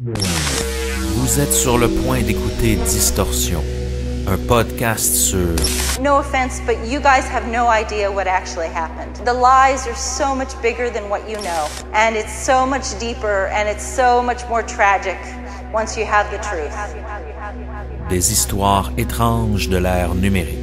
Vous êtes sur le point d'écouter Distorsion, un podcast sur... No offense, but you guys have no idea what actually happened. The lies are so much bigger than what you know, and it's so much deeper, and it's so much more tragic once you have the truth. Des histoires étranges de l'ère numérique.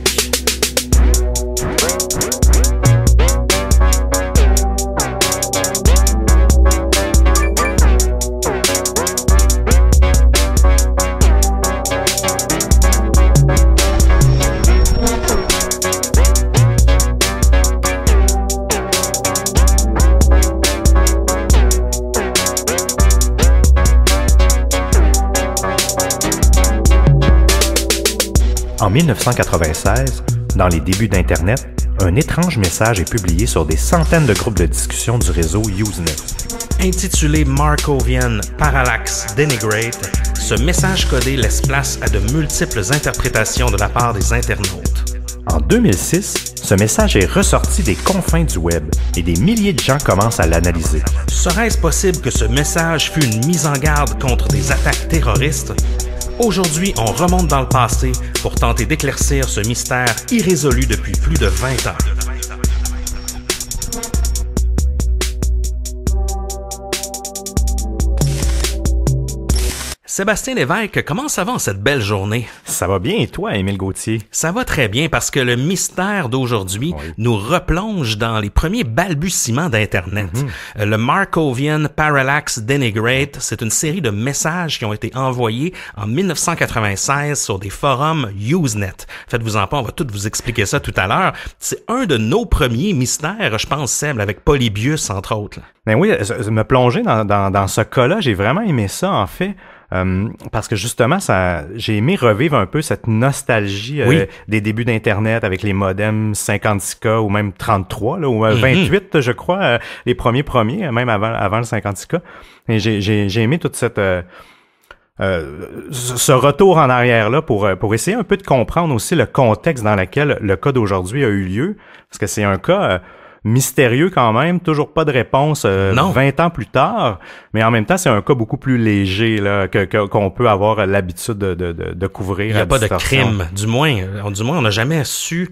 En 1996, dans les débuts d'Internet, un étrange message est publié sur des centaines de groupes de discussion du réseau Usenet. Intitulé Markovian Parallax Denigrate, ce message codé laisse place à de multiples interprétations de la part des internautes. En 2006, ce message est ressorti des confins du web et des milliers de gens commencent à l'analyser. Serait-ce possible que ce message fût une mise en garde contre des attaques terroristes? Aujourd'hui, on remonte dans le passé pour tenter d'éclaircir ce mystère irrésolu depuis plus de 20 ans. Sébastien Lévesque, comment ça va en cette belle journée? Ça va bien et toi, Émile Gauthier? Ça va très bien parce que le mystère d'aujourd'hui nous replonge dans les premiers balbutiements d'Internet. Le Markovian Parallax Denigrate, c'est une série de messages qui ont été envoyés en 1996 sur des forums Usenet. Faites-vous-en pas, on va tout vous expliquer ça tout à l'heure. C'est un de nos premiers mystères, je pense, Seb, avec Polybius, entre autres. Ben oui, me plonger dans ce cas-là, j'ai vraiment aimé ça, en fait. Parce que justement, j'ai aimé revivre un peu cette nostalgie des débuts d'Internet avec les modems 56K ou même 33 là, ou 28, je crois, les premiers, même avant le 56K. Et j'ai aimé toute cette ce retour en arrière là pour essayer un peu de comprendre aussi le contexte dans lequel le cas d'aujourd'hui a eu lieu, parce que c'est un cas mystérieux quand même, toujours pas de réponse 20 ans plus tard, mais en même temps, c'est un cas beaucoup plus léger là qu'on peut avoir l'habitude de couvrir. Il n'y a pas de crime, du moins on n'a jamais su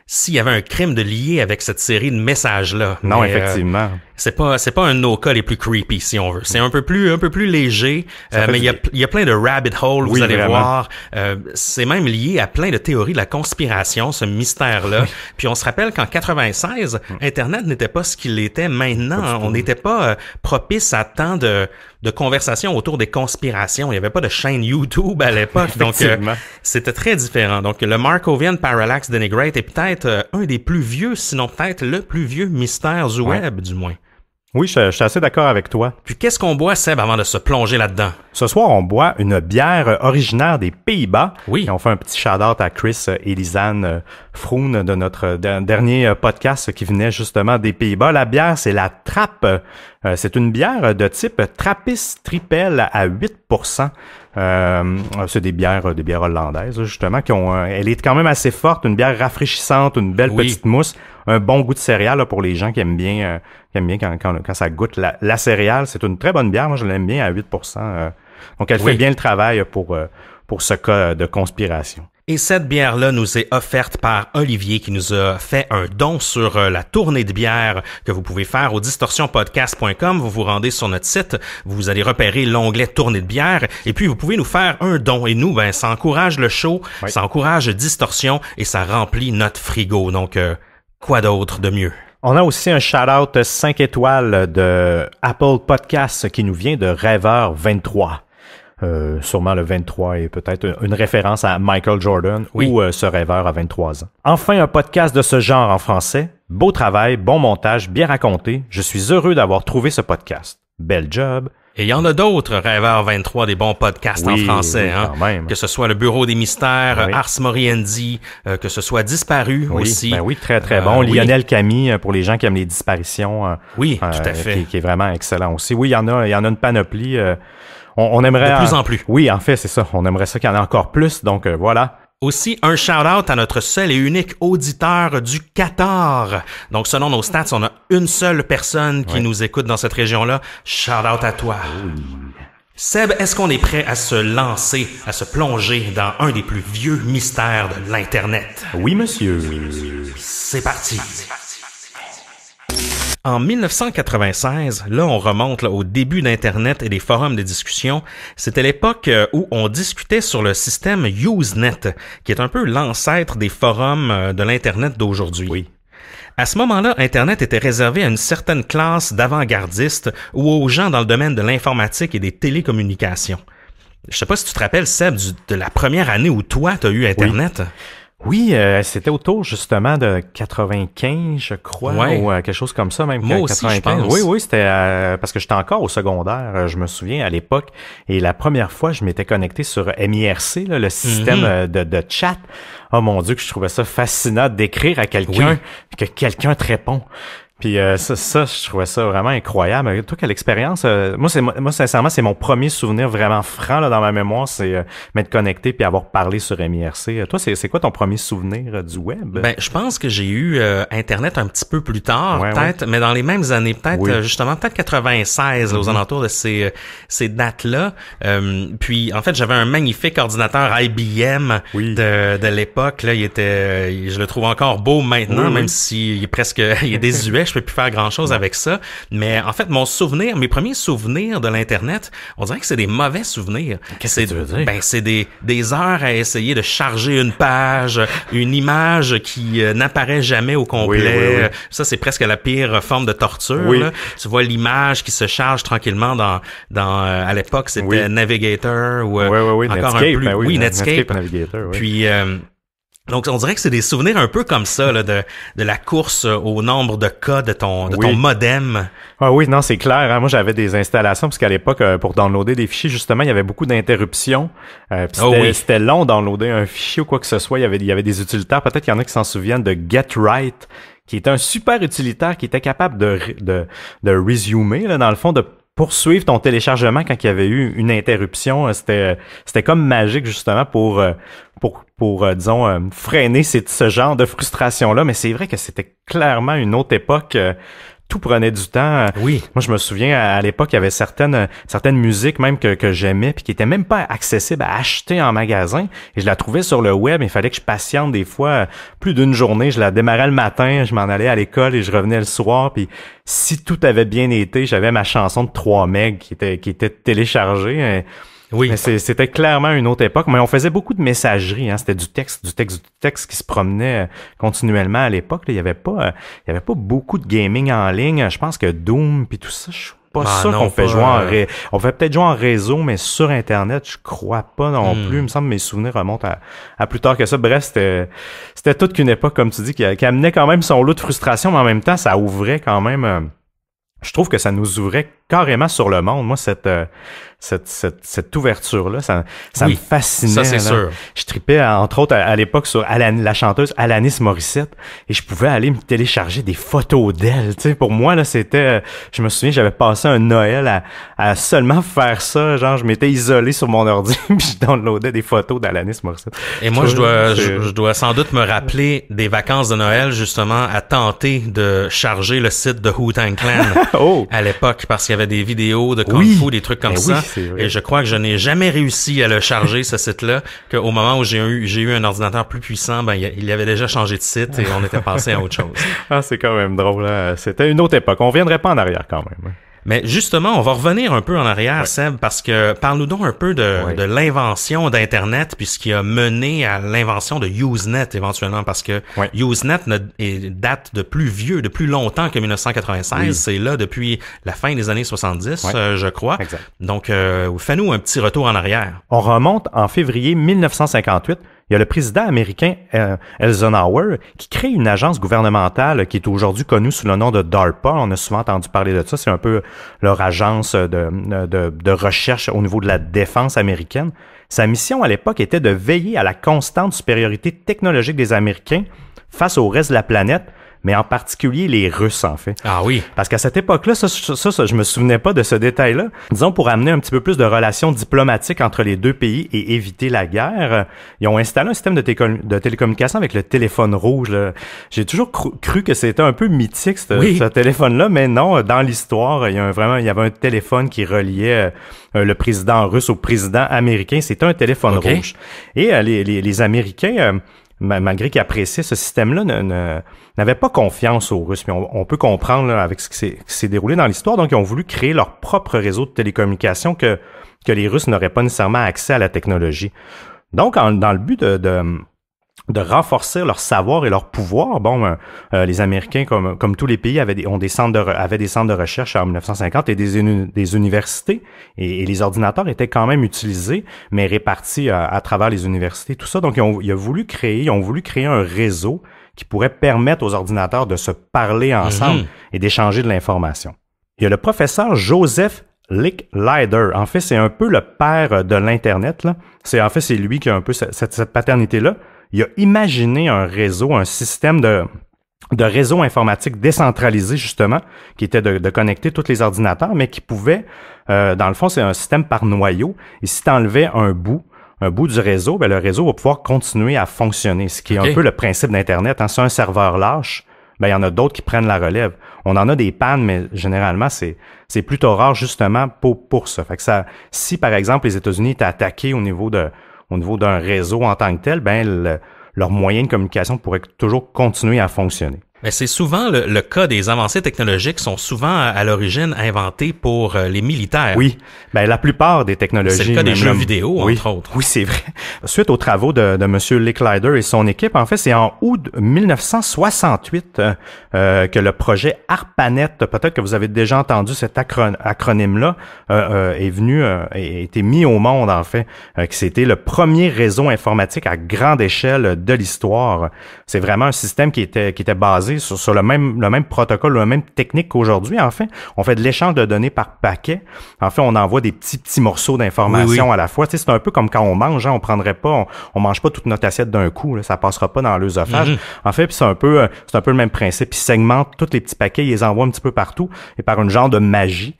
s'il y avait un crime de lié avec cette série de messages-là. Non, mais, effectivement. C'est pas un de nos cas les plus creepy, si on veut. C'est un peu plus léger, mais il y a plein de rabbit holes, vous allez voir. C'est même lié à plein de théories de la conspiration, ce mystère-là. Puis on se rappelle qu'en 96, Internet n'était pas ce qu'il était maintenant. On n'était pas propice à tant de conversations autour des conspirations. Il n'y avait pas de chaîne YouTube à l'époque. Donc, c'était très différent. Donc, le Markovian Parallax Denigrate est peut-être un des plus vieux, sinon peut-être le plus vieux mystère du web, du moins. Oui, je suis assez d'accord avec toi. Puis qu'est-ce qu'on boit, Seb, avant de se plonger là-dedans? Ce soir, on boit une bière originaire des Pays-Bas. Oui. Et on fait un petit shout-out à Chris et Lisanne Froon de notre dernier podcast qui venait justement des Pays-Bas. La bière, c'est la Trappe. C'est une bière de type Trappist Tripel à 8%. C'est des bières hollandaises, justement, elle est quand même assez forte, une bière rafraîchissante, une belle petite mousse, un bon goût de céréales là, pour les gens qui aiment bien quand ça goûte la céréale. C'est une très bonne bière, moi je l'aime bien à 8%. Donc elle fait bien le travail pour ce cas de conspiration. Et cette bière-là nous est offerte par Olivier qui nous a fait un don sur la tournée de bière que vous pouvez faire au distorsionpodcast.com. Vous vous rendez sur notre site, vous allez repérer l'onglet tournée de bière et puis vous pouvez nous faire un don. Et nous, ça encourage le show, ça encourage Distorsion et ça remplit notre frigo. Donc, quoi d'autre de mieux? On a aussi un shout-out 5 étoiles de Apple Podcasts qui nous vient de Rêveur 23. Sûrement le 23 est peut-être une référence à Michael Jordan ou ce rêveur à 23 ans. Enfin, un podcast de ce genre en français. Beau travail, bon montage, bien raconté. Je suis heureux d'avoir trouvé ce podcast. Bel job. Et il y en a d'autres, Rêveur 23, des bons podcasts en français. Même. Que ce soit le Bureau des mystères, Ars Moriendi, que ce soit Disparu aussi. Ben oui, très très bon. Lionel Camille, pour les gens qui aiment les disparitions. Tout à fait. Qui est vraiment excellent aussi. Oui, il y en a une panoplie. On aimerait... De plus en plus. Oui, en fait, c'est ça. On aimerait ça qu'il y en ait encore plus. Donc, voilà. Aussi, un shout-out à notre seul et unique auditeur du Qatar. Donc, selon nos stats, on a une seule personne qui nous écoute dans cette région-là. Shout-out à toi. Seb, est-ce qu'on est prêt à se lancer, à se plonger dans un des plus vieux mystères de l'Internet? Oui, monsieur. C'est parti. En 1996, là on remonte au début d'Internet et des forums de discussion, c'était l'époque où on discutait sur le système Usenet, qui est un peu l'ancêtre des forums de l'Internet d'aujourd'hui. Oui. À ce moment-là, Internet était réservé à une certaine classe d'avant-gardistes ou aux gens dans le domaine de l'informatique et des télécommunications. Je sais pas si tu te rappelles, Seb, de la première année où toi, tu as eu Internet. Oui, c'était autour justement de 95, je crois, ou quelque chose comme ça, même. Moi aussi, 95. Je pense. Oui, c'était parce que j'étais encore au secondaire, je me souviens à l'époque, et la première fois, je m'étais connecté sur MIRC, là, le système de chat. Oh mon Dieu, que je trouvais ça fascinant d'écrire à quelqu'un, que quelqu'un te répond. Puis ça, je trouvais ça vraiment incroyable. Toi, quelle expérience? Moi, sincèrement, c'est mon premier souvenir vraiment franc là dans ma mémoire, c'est m'être connecté puis avoir parlé sur MIRC. Toi, c'est quoi ton premier souvenir du web? Ben, je pense que j'ai eu Internet un petit peu plus tard, peut-être, mais dans les mêmes années, peut-être justement, peut-être 96, là, aux alentours de ces dates-là. Puis, en fait, j'avais un magnifique ordinateur IBM de l'époque. Là, je le trouve encore beau maintenant, même s'il est presque, il est désuet. Je peux plus faire grand-chose avec ça. Mais en fait, mes premiers souvenirs de l'Internet, on dirait que c'est des mauvais souvenirs. Qu'est-ce que tu veux dire? Ben, c'est des heures à essayer de charger une page, une image qui n'apparaît jamais au complet. Oui. Ça, c'est presque la pire forme de torture. Là. Tu vois l'image qui se charge tranquillement à l'époque, c'était Navigator ou encore Netscape, un plus... Netscape Navigator. Puis... donc, on dirait que c'est des souvenirs un peu comme ça, là, de la course au nombre de cas de ton modem. Ah oui, non, c'est clair. Hein? Moi, j'avais des installations parce qu'à l'époque, pour downloader des fichiers, justement, il y avait beaucoup d'interruptions. C'était long de downloader un fichier ou quoi que ce soit. Il y avait des utilitaires. Peut-être qu'il y en a qui s'en souviennent de GetRight, qui était un super utilitaire qui était capable de résumer, là, dans le fond, de poursuivre ton téléchargement quand il y avait eu une interruption. C'était comme magique, justement, pour disons, freiner ce genre de frustration-là. Mais c'est vrai que c'était clairement une autre époque. Tout prenait du temps. Oui. Moi, je me souviens, à l'époque, il y avait certaines musiques même que j'aimais puis qui étaient même pas accessibles à acheter en magasin. Et je la trouvais sur le web. Il fallait que je patiente des fois plus d'une journée. Je la démarrais le matin, je m'en allais à l'école et je revenais le soir. Puis si tout avait bien été, j'avais ma chanson de 3 MB qui était téléchargée. Oui. Mais c'était clairement une autre époque, mais on faisait beaucoup de messagerie, hein. C'était du texte qui se promenait continuellement à l'époque. Il y avait pas beaucoup de gaming en ligne. Je pense que Doom puis tout ça, je suis pas sûr qu'on fait jouer on fait peut-être jouer en réseau, mais sur Internet, je crois pas non plus. Il me semble que mes souvenirs remontent à plus tard que ça. Bref, c'était toute qu'une époque, comme tu dis, qui amenait quand même son lot de frustration, mais en même temps, ça ouvrait quand même. Je trouve que ça nous ouvrait carrément sur le monde. Moi, cette ouverture-là, ça me fascinait. Ça, c'est sûr. Je tripais, entre autres, à l'époque, sur la chanteuse Alanis Morissette, et je pouvais aller me télécharger des photos d'elle. Tu sais, pour moi, là, c'était... Je me souviens, j'avais passé un Noël à seulement faire ça. Genre, je m'étais isolé sur mon ordi, puis je downloadais des photos d'Alanis Morissette. Et moi, je dois sans doute me rappeler des vacances de Noël, justement, à tenter de charger le site de Wu-Tang Clan à l'époque, parce qu'il y avait des vidéos de Kung Fu, des trucs comme ça. Et je crois que je n'ai jamais réussi à le charger, ce site-là, qu'au moment où j'ai eu un ordinateur plus puissant, ben il avait déjà changé de site et on était passé à autre chose. Ah, c'est quand même drôle, hein? C'était une autre époque. On viendrait pas en arrière quand même. Mais justement, on va revenir un peu en arrière, Seb, parce que parle-nous donc un peu de l'invention d'Internet, puis ce qui a mené à l'invention de Usenet éventuellement, parce que Usenet date de plus longtemps que 1996. Oui. C'est là depuis la fin des années 70, je crois. Exact. Donc, fais-nous un petit retour en arrière. On remonte en février 1958. Il y a le président américain Eisenhower qui crée une agence gouvernementale qui est aujourd'hui connue sous le nom de DARPA. On a souvent entendu parler de ça. C'est un peu leur agence de recherche au niveau de la défense américaine. Sa mission à l'époque était de veiller à la constante supériorité technologique des Américains face au reste de la planète, mais en particulier les Russes, en fait. Ah oui. Parce qu'à cette époque-là, ça, je me souvenais pas de ce détail-là. Disons, pour amener un petit peu plus de relations diplomatiques entre les deux pays et éviter la guerre, ils ont installé un système de télécommunication avec le téléphone rouge, là. J'ai toujours cru que c'était un peu mythique, ce téléphone-là, mais non, dans l'histoire, il y avait un téléphone qui reliait le président russe au président américain. C'était un téléphone rouge. Et les Américains, malgré qu'ils appréciaient ce système-là, n'avaient pas confiance aux Russes. Mais on peut comprendre là, avec ce qui s'est déroulé dans l'histoire. Donc, ils ont voulu créer leur propre réseau de télécommunications que les Russes n'auraient pas nécessairement accès à la technologie. Donc, dans le but de renforcer leur savoir et leur pouvoir. Les Américains, comme tous les pays, avaient des centres de recherche en 1950 et des universités. Et les ordinateurs étaient quand même utilisés, mais répartis à travers les universités, tout ça. Donc, ils ont voulu créer un réseau qui pourrait permettre aux ordinateurs de se parler ensemble et d'échanger de l'information. Il y a le professeur Joseph Licklider. En fait, c'est un peu le père de l'Internet, là. C'est lui qui a un peu cette paternité-là. Il a imaginé un système de réseau informatique décentralisé, justement, qui était de connecter tous les ordinateurs, mais qui pouvait, dans le fond, c'est un système par noyau. Et si tu enlevais un bout du réseau, le réseau va pouvoir continuer à fonctionner, ce qui est un peu le principe d'Internet. Si un serveur lâche, il y en a d'autres qui prennent la relève. On en a des pannes, mais généralement, c'est plutôt rare, justement, pour ça. Fait que si, par exemple, les États-Unis étaient attaqués au niveau d'un réseau en tant que tel, leurs moyens de communication pourraient toujours continuer à fonctionner. Mais c'est souvent le cas des avancées technologiques sont souvent à l'origine inventées pour les militaires. Oui, la plupart des technologies. C'est le cas des jeux vidéo, entre autres. Oui, c'est vrai. Suite aux travaux de M. Licklider et son équipe, en fait, c'est en août 1968 que le projet ARPANET, peut-être que vous avez déjà entendu cet acronyme-là, a été mis au monde, en fait, que c'était le premier réseau informatique à grande échelle de l'histoire. C'est vraiment un système qui était basé sur le même protocole, la même technique qu'aujourd'hui, en fait. On fait de l'échange de données par paquet. En fait, on envoie des petits morceaux d'informations à la fois. Tu sais, c'est un peu comme quand on mange, on mange pas toute notre assiette d'un coup, là, ça passera pas dans l'œsophage. En fait, puis c'est un peu le même principe. Ils segmentent tous les petits paquets, ils les envoient un petit peu partout, et par une genre de magie,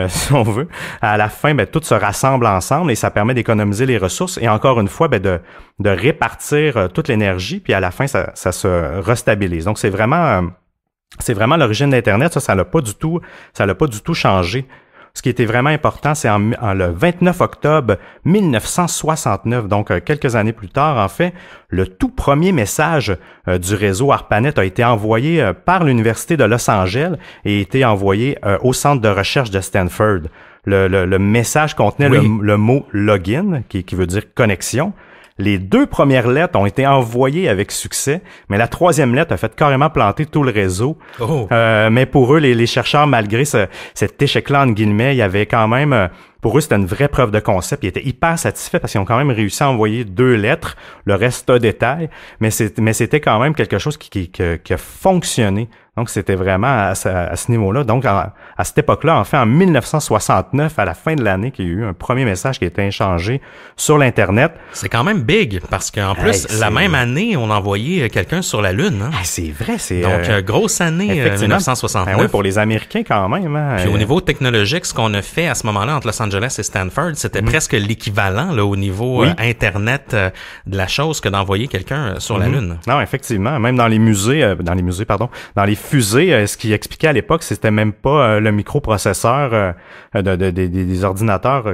si on veut, à la fin, tout se rassemble ensemble et ça permet d'économiser les ressources et encore une fois, de répartir toute l'énergie, puis à la fin, ça se restabilise. Donc, c'est vraiment l'origine d'Internet. Ça l'a pas du tout changé. Ce qui était vraiment important, c'est le 29 octobre 1969, donc quelques années plus tard, en fait, le tout premier message du réseau ARPANET a été envoyé par l'Université de Los Angeles et a été envoyé au centre de recherche de Stanford. Le message contenait le mot « login », qui veut dire « connexion ». Les 2 premières lettres ont été envoyées avec succès, mais la 3e lettre a fait carrément planter tout le réseau. Mais pour eux, les chercheurs, malgré cet échec-là, entre guillemets, il y avait quand même... Pour eux, c'était une vraie preuve de concept. Ils étaient hyper satisfaits parce qu'ils ont quand même réussi à envoyer 2 lettres. Le reste, un détail. Mais c'était quand même quelque chose qui a fonctionné. Donc, c'était vraiment à ce niveau-là. Donc, à cette époque-là, en fait, en 1969, à la fin de l'année, qu'il y a eu un premier message qui a été échangé sur l'Internet. C'est quand même big, parce qu'en plus, la même année, on envoyait quelqu'un sur la Lune. Hein? C'est vrai, c'est... Donc, grosse année, 1969. Oui, pour les Américains, quand même. Hein, Puis au niveau technologique, ce qu'on a fait à ce moment-là entre Los Angeles et Stanford, c'était presque l'équivalent là, au niveau Internet de la chose que d'envoyer quelqu'un sur la Lune. Non, effectivement. Même dans les dans les fusées, ce qu'ils expliquaient à l'époque, c'était même pas le microprocesseur des ordinateurs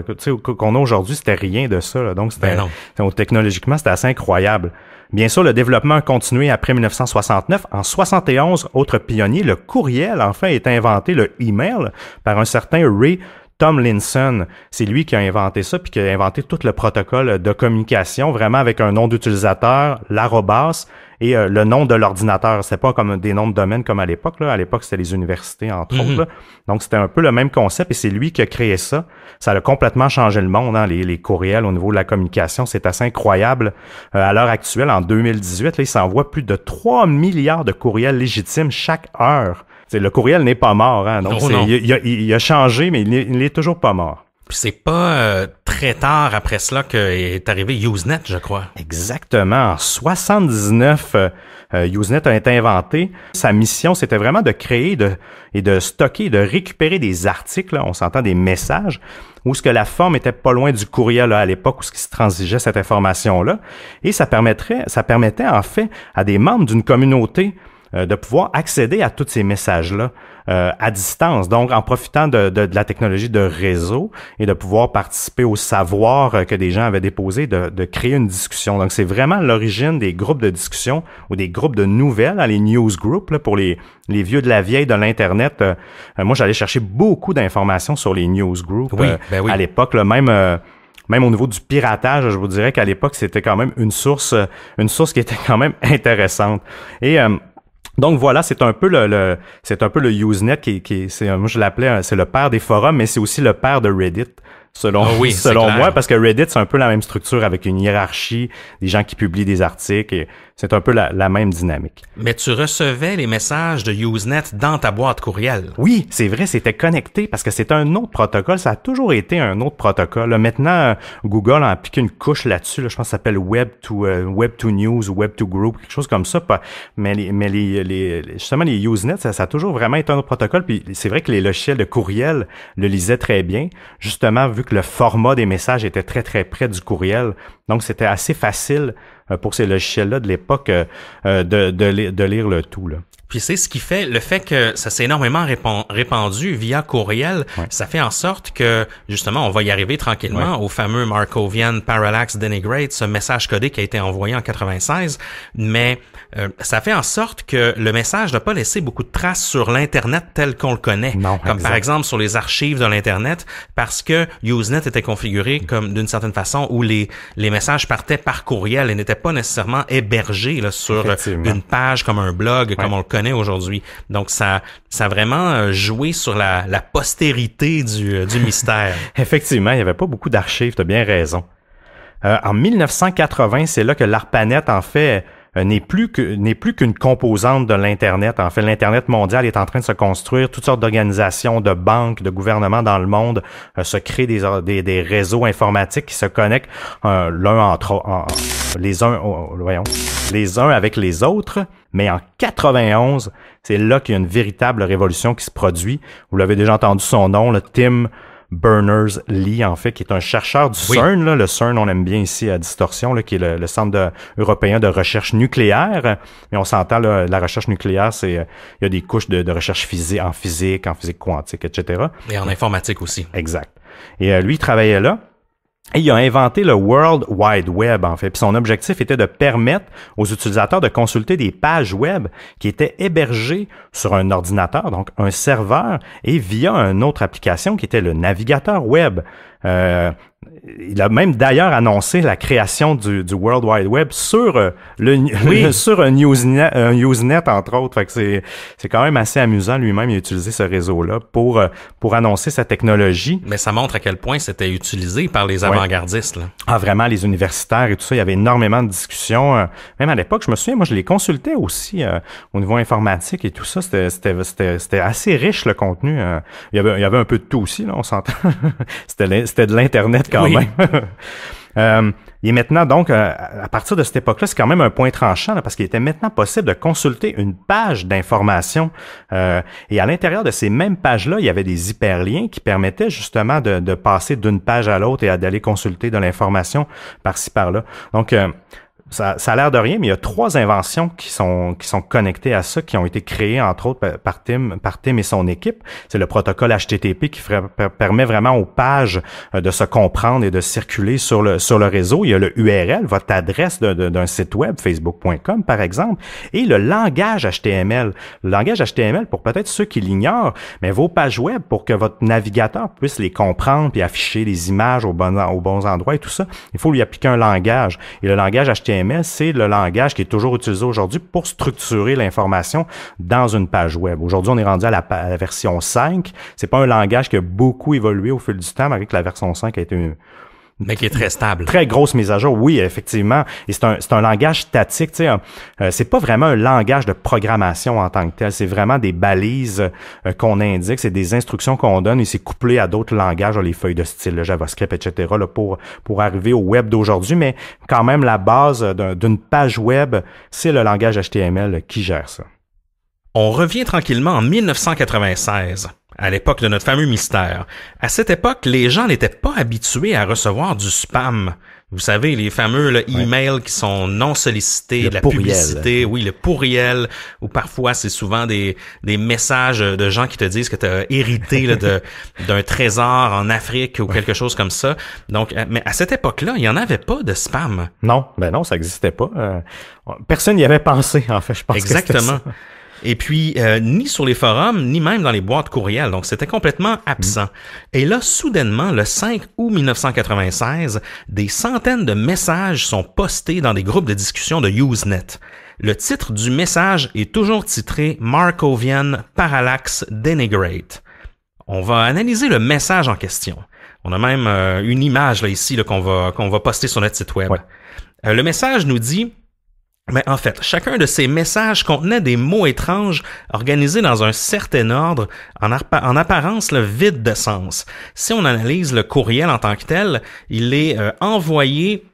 qu'on a aujourd'hui, c'était rien de ça. Là. Donc, technologiquement, c'était assez incroyable. Bien sûr, le développement a continué après 1969. En 71, autre pionnier, le courriel, enfin, est inventé, le email, par un certain Ray Tomlinson. C'est lui qui a inventé ça, puis qui a inventé tout le protocole de communication, vraiment avec un nom d'utilisateur, l'arrobase, et le nom de l'ordinateur. C'était pas comme des noms de domaine comme à l'époque. Là. À l'époque, c'était les universités, entre autres. Là. Donc, c'était un peu le même concept, et c'est lui qui a créé ça. Ça a complètement changé le monde, hein, les courriels au niveau de la communication. C'est assez incroyable. À l'heure actuelle, en 2018, là, il s'envoie plus de 3 milliards de courriels légitimes chaque heure. Le courriel n'est pas mort, hein, donc il a changé, mais il est toujours pas mort. Puis c'est pas très tard après cela qu'est arrivé Usenet, je crois. Exactement. En 79, Usenet a été inventé. Sa mission, c'était vraiment de créer et de stocker, de récupérer des articles, là, on s'entend des messages, où ce que la forme était pas loin du courriel là, à l'époque où ce qui se transigeait cette information-là. Et ça permettait en fait à des membres d'une communauté de pouvoir accéder à tous ces messages-là à distance, donc en profitant de la technologie de réseau et de pouvoir participer au savoir que des gens avaient déposé, de créer une discussion. Donc c'est vraiment l'origine des groupes de discussion ou des groupes de nouvelles, les newsgroups là, pour les vieux de la vieille de l'Internet. Moi, j'allais chercher beaucoup d'informations sur les newsgroups oui. À l'époque, là, même au niveau du piratage, je vous dirais qu'à l'époque, c'était quand même une source qui était quand même intéressante. Et donc voilà, c'est un peu le Usenet moi je l'appelais, c'est le père des forums, mais c'est aussi le père de Reddit. Selon moi, parce que Reddit, c'est un peu la même structure avec une hiérarchie, des gens qui publient des articles, et c'est un peu la même dynamique. Mais tu recevais les messages de Usenet dans ta boîte courriel. Oui, c'est vrai, c'était connecté parce que c'est un autre protocole, ça a toujours été un autre protocole. Là, maintenant, Google a appliqué une couche là-dessus, là, je pense que ça s'appelle Web to News ou Web to Group, quelque chose comme ça. Mais justement, les Usenet, ça a toujours vraiment été un autre protocole, puis c'est vrai que les logiciels de courriel le lisaient très bien, justement, vu que le format des messages était très, très près du courriel. Donc, c'était assez facile pour ces logiciels-là de l'époque de lire le tout, là. Puis c'est ce qui fait, le fait que ça s'est énormément répandu via courriel, ça fait en sorte que, justement, on va y arriver tranquillement au fameux Markovian Parallax Denigrate, ce message codé qui a été envoyé en 96, mais ça fait en sorte que le message n'a pas laissé beaucoup de traces sur l'Internet tel qu'on le connaît. Non, comme exact. Par exemple sur les archives de l'Internet, parce que Usenet était configuré comme d'une certaine façon où les messages partaient par courriel et n'étaient pas nécessairement hébergés là, sur une page comme un blog, comme on le connaît aujourd'hui. Donc, ça a vraiment joué sur la postérité du mystère. Effectivement, il n'y avait pas beaucoup d'archives, tu as bien raison. En 1980, c'est là que l'ARPANET, en fait, n'est plus qu'une composante de l'Internet. En fait, l'Internet mondial est en train de se construire. Toutes sortes d'organisations, de banques, de gouvernements dans le monde se créent des réseaux informatiques qui se connectent les uns avec les autres. Mais en 91, c'est là qu'il y a une véritable révolution qui se produit. Vous l'avez déjà entendu son nom, le Tim Berners-Lee, en fait, qui est un chercheur du CERN. Là. Le CERN, on l'aime bien ici à Distorsion, là, qui est le Centre européen de recherche nucléaire. Mais on s'entend, là, la recherche nucléaire, il y a des couches de recherche en physique quantique, etc. Et en informatique aussi. Exact. Et lui, il travaillait là. Et il a inventé le World Wide Web, en fait. Puis son objectif était de permettre aux utilisateurs de consulter des pages web qui étaient hébergées sur un ordinateur, donc un serveur, et via une autre application qui était le navigateur web. Il a même d'ailleurs annoncé la création du World Wide Web sur sur un Usenet entre autres. Fait que c'est quand même assez amusant. Lui-même, il a utilisé ce réseau-là pour annoncer sa technologie. Mais ça montre à quel point c'était utilisé par les avant-gardistes. Là. Ah, vraiment, les universitaires et tout ça. Il y avait énormément de discussions. Même à l'époque, je me souviens, moi, je les consultais aussi au niveau informatique et tout ça. C'était assez riche, le contenu. Il y avait un peu de tout aussi, là, on s'entend. C'était de l'Internet quand même. Il est maintenant donc, à partir de cette époque-là, c'est quand même un point tranchant là, parce qu'il était maintenant possible de consulter une page d'information et à l'intérieur de ces mêmes pages-là, il y avait des hyperliens qui permettaient justement de passer d'une page à l'autre et d'aller consulter de l'information par-ci par-là. Donc, ça a l'air de rien, mais il y a 3 inventions qui sont connectées à ça, qui ont été créées entre autres par Tim et son équipe. C'est le protocole HTTP qui permet vraiment aux pages de se comprendre et de circuler sur le réseau. Il y a le URL, votre adresse d'un site web, facebook.com par exemple, et le langage HTML. Le langage HTML, pour peut-être ceux qui l'ignorent, mais vos pages web, pour que votre navigateur puisse les comprendre puis afficher les images aux bons endroits et tout ça, il faut lui appliquer un langage. Et le langage HTML, c'est le langage qui est toujours utilisé aujourd'hui pour structurer l'information dans une page web. Aujourd'hui, on est rendu à la version 5. C'est pas un langage qui a beaucoup évolué au fil du temps, malgré que la version 5 a été Mais qui est très stable. Très grosse mise à jour, oui, effectivement. Et c'est un langage statique, tu sais. C'est pas vraiment un langage de programmation en tant que tel. C'est vraiment des balises qu'on indique, c'est des instructions qu'on donne et c'est couplé à d'autres langages, les feuilles de style, le JavaScript, etc. Là, pour arriver au web d'aujourd'hui. Mais quand même, la base d'une page web, c'est le langage HTML qui gère ça. On revient tranquillement en 1996. À l'époque de notre fameux mystère. À cette époque, les gens n'étaient pas habitués à recevoir du spam. Vous savez, les fameux emails qui sont non sollicités, de la publicité, oui, le pourriel, ou parfois c'est souvent des messages de gens qui te disent que tu as hérité là, d'un trésor en Afrique ou quelque chose comme ça. Donc, mais à cette époque-là, il n'y en avait pas de spam. Non, ça n'existait pas. Personne n'y avait pensé, en fait, je pense. Exactement. Que c'était ça. Et puis, ni sur les forums, ni même dans les boîtes courriels. Donc, c'était complètement absent. Et là, soudainement, le 5 août 1996, des centaines de messages sont postés dans des groupes de discussion de Usenet. Le titre du message est toujours titré « Markovian Parallax Denigrate ». On va analyser le message en question. On a même une image là ici là, qu'on va poster sur notre site web. Ouais. Le message nous dit... Mais en fait, chacun de ces messages contenait des mots étranges organisés dans un certain ordre, en apparence vide de sens. Si on analyse le courriel en tant que tel, il est envoyé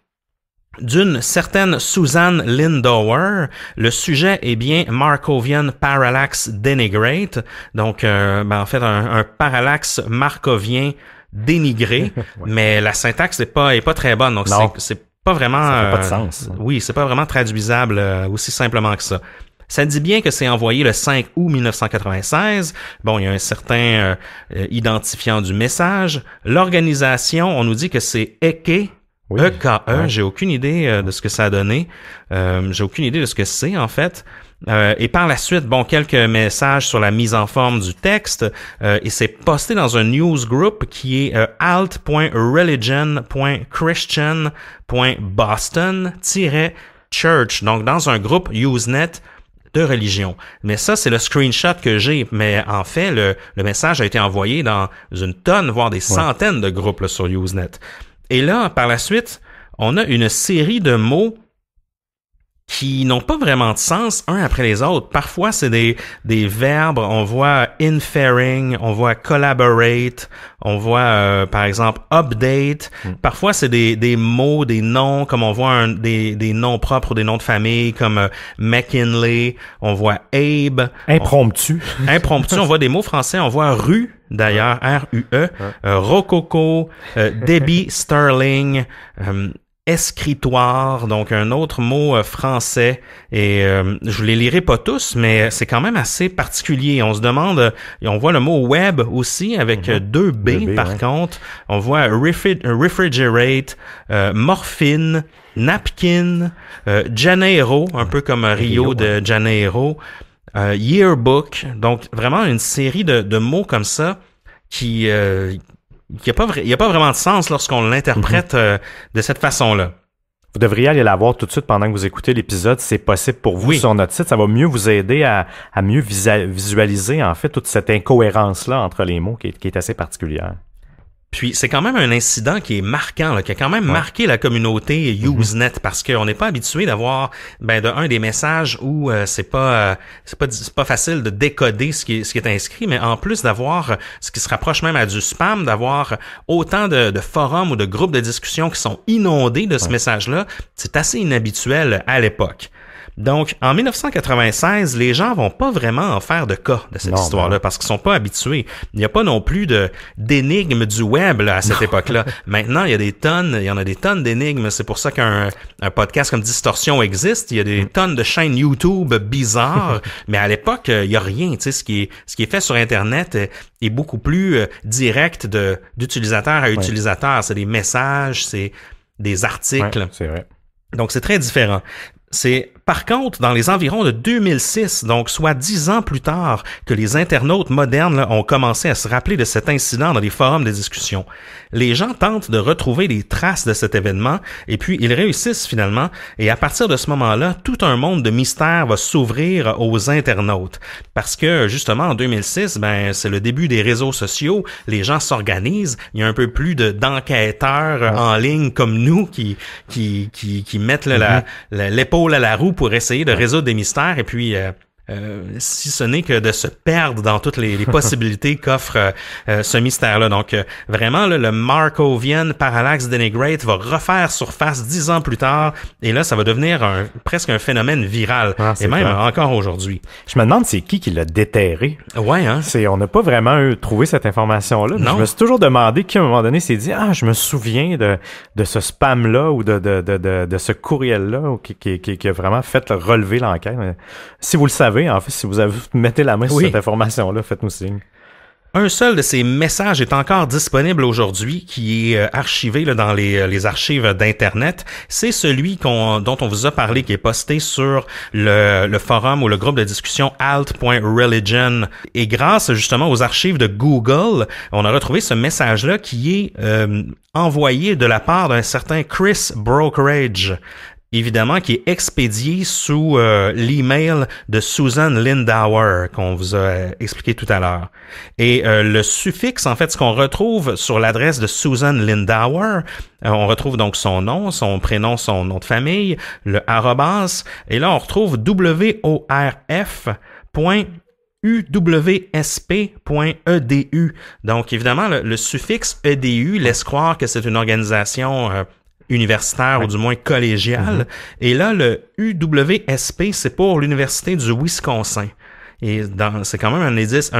d'une certaine Suzanne Lindauer. Le sujet est bien Markovian Parallax Denigrate, donc en fait un parallaxe markovien dénigré, mais la syntaxe n'est pas très bonne, donc c'est pas vraiment, ça fait pas de sens. Oui, c'est pas vraiment traduisable aussi simplement que ça. Ça dit bien que c'est envoyé le 5 août 1996. Bon, il y a un certain identifiant du message. L'organisation, on nous dit que c'est EKE. Oui. EKE. Ouais. J'ai aucune idée de ce que ça a donné. J'ai aucune idée de ce que c'est, en fait. Et par la suite, quelques messages sur la mise en forme du texte, et c'est posté dans un newsgroup qui est alt.religion.christian.boston-church, donc dans un groupe Usenet de religion. Mais ça, c'est le screenshot que j'ai. Mais en fait, le message a été envoyé dans une tonne, voire des centaines de groupes là, sur Usenet. Et là, par la suite, on a une série de mots qui n'ont pas vraiment de sens un après les autres. Parfois, c'est des verbes. On voit inferring, on voit collaborate, on voit, par exemple, update. Parfois, c'est des mots, des noms, comme on voit des noms propres ou des noms de famille, comme McKinley. On voit Abe. Impromptu. On voit des mots français. On voit rue. D'ailleurs, R-U-E, rococo, Debbie Sterling, escritoire, donc un autre mot français, et je les lirai pas tous, mais c'est quand même assez particulier. On se demande, on voit le mot web aussi avec deux B par contre. On voit refrigerate, morphine, napkin, Janeiro, un peu comme Rio de Janeiro. Yearbook, donc vraiment une série de mots comme ça qui y a pas vraiment de sens lorsqu'on l'interprète de cette façon-là. Vous devriez aller la voir tout de suite pendant que vous écoutez l'épisode, si c'est possible pour vous sur notre site. Ça va mieux vous aider à mieux visualiser en fait toute cette incohérence-là entre les mots qui est assez particulière. Puis c'est quand même un incident qui est marquant, là, qui a quand même marqué la communauté Usenet, parce qu'on n'est pas habitué d'avoir des messages où c'est pas facile de décoder ce qui est inscrit, mais en plus d'avoir ce qui se rapproche même à du spam, d'avoir autant de forums ou de groupes de discussion qui sont inondés de ce message-là, c'est assez inhabituel à l'époque. Donc, en 1996, les gens vont pas vraiment en faire de cas de cette histoire-là parce qu'ils sont pas habitués. Il n'y a pas non plus d'énigmes du web là, à cette époque-là. Maintenant, il y en a des tonnes d'énigmes. C'est pour ça qu'un podcast comme Distorsion existe. Il y a des tonnes de chaînes YouTube bizarres. Mais à l'époque, il y a rien. Tu sais, ce qui est fait sur Internet est beaucoup plus direct d'utilisateur à utilisateur. C'est des messages, c'est des articles. Ouais, c'est vrai. Donc, c'est très différent. C'est Par contre, dans les environs de 2006, donc soit 10 ans plus tard que les internautes modernes là, ont commencé à se rappeler de cet incident dans les forums de discussion, les gens tentent de retrouver des traces de cet événement et puis ils réussissent finalement et à partir de ce moment-là, tout un monde de mystère va s'ouvrir aux internautes parce que justement en 2006, c'est le début des réseaux sociaux, les gens s'organisent, il y a un peu plus d'enquêteurs en ligne comme nous qui mettent l'épaule à la roue pour essayer de résoudre des mystères et puis si ce n'est que de se perdre dans toutes les possibilités qu'offre ce mystère-là. Donc, vraiment, là, le Markovian Parallax Denigrate va refaire surface 10 ans plus tard, et là, ça va devenir presque un phénomène viral, et même encore aujourd'hui. Je me demande c'est qui l'a déterré. Ouais, hein? On n'a pas vraiment trouvé cette information-là. Je me suis toujours demandé qui, à un moment donné, s'est dit « Ah, je me souviens de ce spam-là ou de ce courriel-là qui a vraiment fait relever l'enquête. » Si vous le savez, en fait, si vous mettez la main sur cette information-là, faites-nous signe. Un seul de ces messages est encore disponible aujourd'hui, qui est archivé là, dans les archives d'Internet. C'est celui dont on vous a parlé, qui est posté sur le forum ou le groupe de discussion alt.religion. Et grâce justement aux archives de Google, on a retrouvé ce message-là qui est envoyé de la part d'un certain Chris Brokerage. Évidemment, qui est expédié sous l'email de Susan Lindauer, qu'on vous a expliqué tout à l'heure. Et le suffixe, en fait, ce qu'on retrouve sur l'adresse de Susan Lindauer, on retrouve donc son nom, son prénom, son nom de famille, le arrobas, et là, on retrouve worf.uwsp.edu. Donc, évidemment, le suffixe edu laisse croire que c'est une organisation universitaire ou du moins collégiale. Et là, le UWSP, c'est pour l'Université du Wisconsin. Et c'est quand même un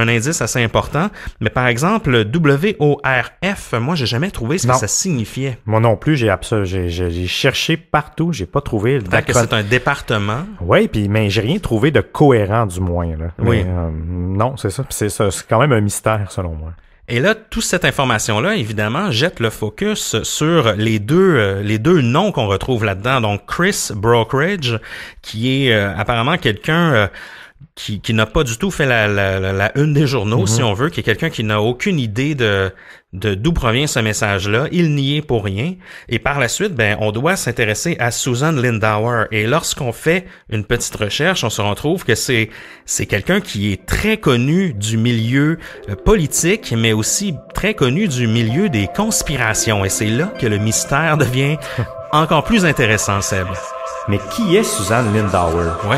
indice assez important. Mais par exemple, le WORF, moi, j'ai jamais trouvé ce que ça signifiait. Moi non plus, j'ai cherché partout, j'ai pas trouvé. Peut-être que c'est un département. Oui, mais j'ai rien trouvé de cohérent, du moins. Là. Oui. Mais, non, c'est ça. C'est quand même un mystère, selon moi. Et là, toute cette information-là, évidemment, jette le focus sur les deux noms qu'on retrouve là-dedans. Donc, Chris Brokerage, qui est apparemment quelqu'un qui n'a pas du tout fait la une des journaux, si on veut, qui est quelqu'un qui n'a aucune idée de d'où provient ce message-là. Il n'y est pour rien. Et par la suite, on doit s'intéresser à Susan Lindauer. Et lorsqu'on fait une petite recherche, on se retrouve que c'est quelqu'un qui est très connu du milieu politique, mais aussi très connu du milieu des conspirations. Et c'est là que le mystère devient encore plus intéressant, Seb. Mais qui est Susan Lindauer? Ouais.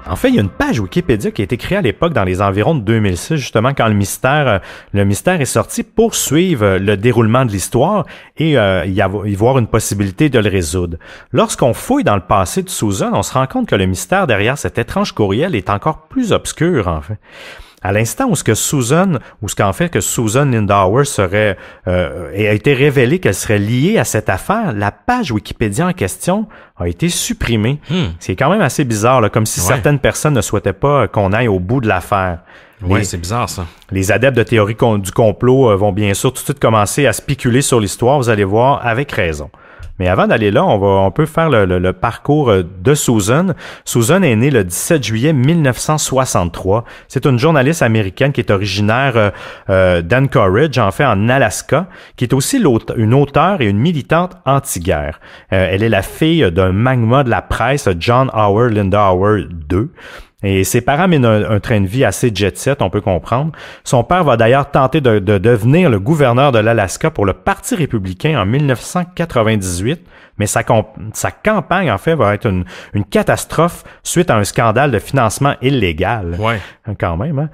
En fait, il y a une page Wikipédia qui a été créée à l'époque dans les environs de 2006, justement quand le mystère est sorti pour suivre le déroulement de l'histoire et y voir une possibilité de le résoudre. Lorsqu'on fouille dans le passé de Susan, on se rend compte que le mystère derrière cet étrange courriel est encore plus obscur, en fait. À l'instant où Susan Lindauer a été révélé qu'elle serait liée à cette affaire, la page Wikipédia en question a été supprimée. C'est quand même assez bizarre, là, comme si certaines personnes ne souhaitaient pas qu'on aille au bout de l'affaire. Oui, c'est bizarre, ça. Les adeptes de théorie du complot vont bien sûr tout de suite commencer à spéculer sur l'histoire, vous allez voir, avec raison. Mais avant d'aller là, on peut faire le parcours de Susan. Susan est née le 17 juillet 1963. C'est une journaliste américaine qui est originaire d'Anchorage, en fait en Alaska, qui est aussi une auteure et une militante anti-guerre. Elle est la fille d'un magma de la presse, John Howard Lindauer II. Et ses parents mènent un train de vie assez jet-set, on peut comprendre. Son père va d'ailleurs tenter de devenir le gouverneur de l'Alaska pour le Parti républicain en 1998, mais sa campagne, en fait, va être une catastrophe suite à un scandale de financement illégal. Ouais. Quand même, hein?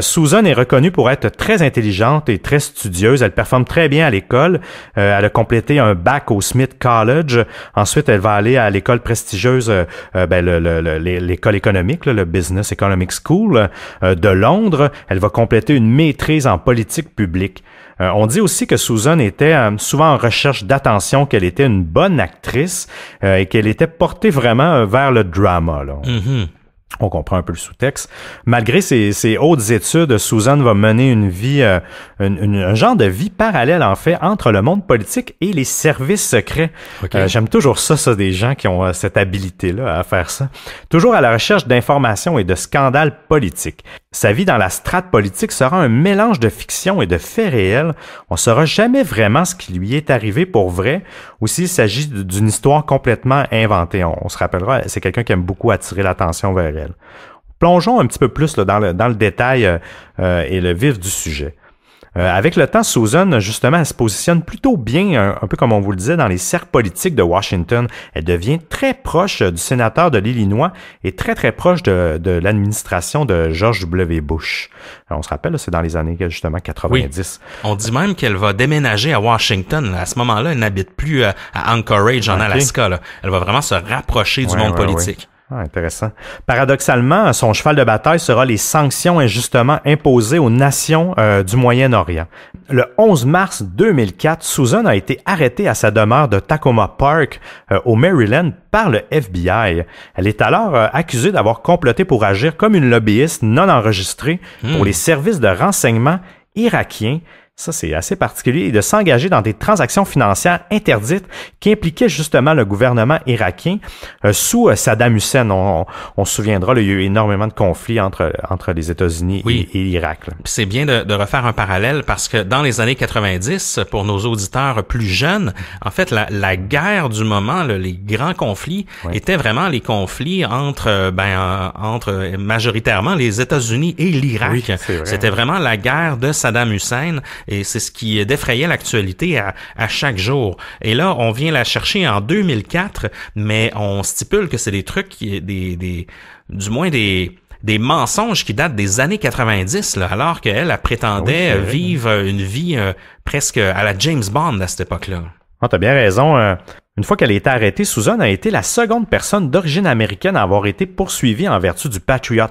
Susan est reconnue pour être très intelligente et très studieuse. Elle performe très bien à l'école. Elle a complété un bac au Smith College. Ensuite, elle va aller à l'école prestigieuse, l'école économique, le Business Economic School de Londres. Elle va compléter une maîtrise en politique publique. On dit aussi que Susan était souvent en recherche d'attention, qu'elle était une bonne actrice et qu'elle était portée vraiment vers le drama, là. Mm-hmm. On comprend un peu le sous-texte. Malgré ses hautes études, Susan va mener une vie, un genre de vie parallèle, en fait, entre le monde politique et les services secrets. Okay. J'aime toujours ça, des gens qui ont cette habilité-là à faire ça. Toujours à la recherche d'informations et de scandales politiques. Sa vie dans la strate politique sera un mélange de fiction et de faits réels. On ne saura jamais vraiment ce qui lui est arrivé pour vrai, ou s'il s'agit d'une histoire complètement inventée. On se rappellera, c'est quelqu'un qui aime beaucoup attirer l'attention vers elle. Plongeons un petit peu plus là, dans le détail et le vif du sujet. Avec le temps, Susan, justement, elle se positionne plutôt bien, un peu comme on vous le disait, dans les cercles politiques de Washington. Elle devient très proche du sénateur de l'Illinois et très, très proche de l'administration de George W. Bush. Alors, on se rappelle, là, c'est dans les années, justement, 90. Oui. On dit même qu'elle va déménager à Washington. À ce moment-là, elle n'habite plus à Anchorage, en Alaska. Là. Elle va vraiment se rapprocher du monde politique. Oui. Ah, intéressant. Paradoxalement, son cheval de bataille sera les sanctions injustement imposées aux nations du Moyen-Orient. Le 11 mars 2004, Susan a été arrêtée à sa demeure de Tacoma Park au Maryland par le FBI. Elle est alors accusée d'avoir comploté pour agir comme une lobbyiste non enregistrée pour les services de renseignement irakiens. Ça, c'est assez particulier, et de s'engager dans des transactions financières interdites qui impliquaient justement le gouvernement irakien sous Saddam Hussein. On se souviendra, là, il y a eu énormément de conflits entre les États-Unis et l'Irak. Là. C'est bien de refaire un parallèle parce que dans les années 90, pour nos auditeurs plus jeunes, en fait, la guerre du moment, là, les grands conflits, étaient vraiment les conflits entre majoritairement les États-Unis et l'Irak. Oui, c'était vraiment la guerre de Saddam Hussein. Et c'est ce qui défrayait l'actualité à chaque jour. Et là, on vient la chercher en 2004, mais on stipule que c'est des trucs, des mensonges qui datent des années 90, là, alors qu'elle prétendait vivre une vie presque à la James Bond à cette époque-là. Ah, t'as bien raison. Une fois qu'elle a été arrêtée, Susan a été la seconde personne d'origine américaine à avoir été poursuivie en vertu du Patriot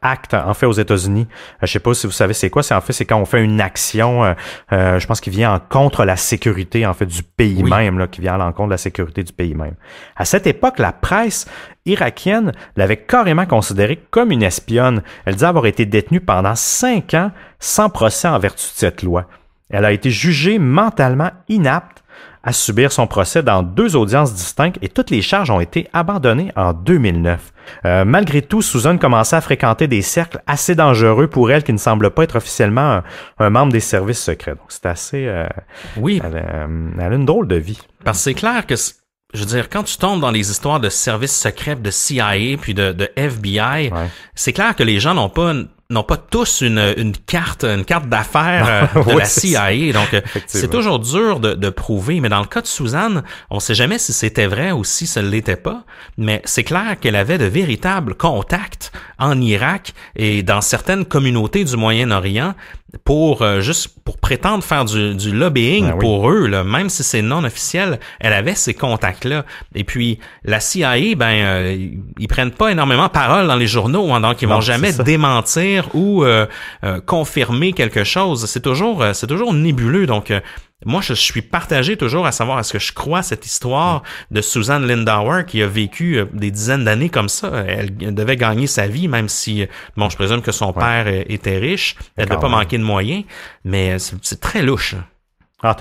Act, en fait, aux États-Unis. Je sais pas si vous savez c'est quoi. C'est quand on fait une action, je pense qu'il vient en contre la sécurité, en fait, du pays même, là, qui vient à l'encontre de la sécurité du pays même. À cette époque, la presse irakienne l'avait carrément considérée comme une espionne. Elle disait avoir été détenue pendant 5 ans sans procès en vertu de cette loi. Elle a été jugée mentalement inapte à subir son procès dans 2 audiences distinctes et toutes les charges ont été abandonnées en 2009. Malgré tout, Susan commençait à fréquenter des cercles assez dangereux pour elle qui ne semble pas être officiellement un membre des services secrets. Donc c'est assez... Elle a une drôle de vie. Parce que c'est clair que... Je veux dire, quand tu tombes dans les histoires de services secrets, de CIA, puis de FBI, c'est clair que les gens n'ont pas tous une carte d'affaires de la CIA. Donc, c'est toujours dur de prouver. Mais dans le cas de Susan, on sait jamais si c'était vrai ou si ça ne l'était pas. Mais c'est clair qu'elle avait de véritables contacts en Irak et dans certaines communautés du Moyen-Orient pour prétendre faire du lobbying pour eux, là, même si c'est non officiel, elle avait ces contacts-là. Et puis, la CIA, ils prennent pas énormément parole dans les journaux, hein, donc ils vont jamais démentir ou confirmer quelque chose. C'est toujours nébuleux. Donc, moi, je suis partagé toujours à savoir est-ce que je crois cette histoire de Susan Lindauer qui a vécu des dizaines d'années comme ça. Elle devait gagner sa vie, même si, je présume que son père était riche. Elle ne devait pas manquer de moyens, mais c'est très louche. Ah,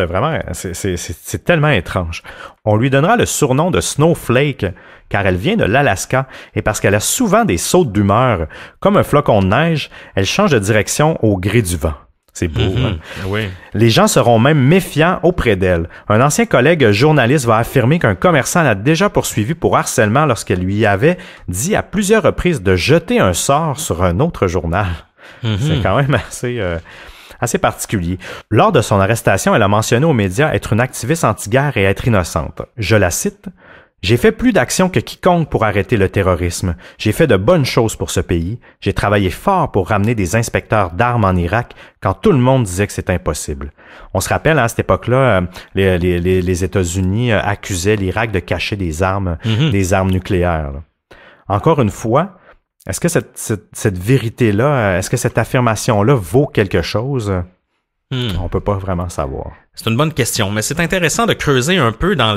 c'est tellement étrange. On lui donnera le surnom de Snowflake car elle vient de l'Alaska et parce qu'elle a souvent des sautes d'humeur. Comme un flocon de neige, elle change de direction au gré du vent. C'est beau. Hein? Oui. Les gens seront même méfiants auprès d'elle. Un ancien collègue journaliste va affirmer qu'un commerçant l'a déjà poursuivi pour harcèlement lorsqu'elle lui avait dit à plusieurs reprises de jeter un sort sur un autre journal. C'est quand même assez particulier. Lors de son arrestation, elle a mentionné aux médias être une activiste anti-guerre et être innocente. Je la cite. « J'ai fait plus d'actions que quiconque pour arrêter le terrorisme. J'ai fait de bonnes choses pour ce pays. J'ai travaillé fort pour ramener des inspecteurs d'armes en Irak quand tout le monde disait que c'était impossible. On se rappelle, à cette époque-là, les États-Unis accusaient l'Irak de cacher des armes nucléaires. Là. Encore une fois, est-ce que cette vérité-là, est-ce que cette affirmation-là vaut quelque chose? On peut pas vraiment savoir. C'est une bonne question, mais c'est intéressant de creuser un peu dans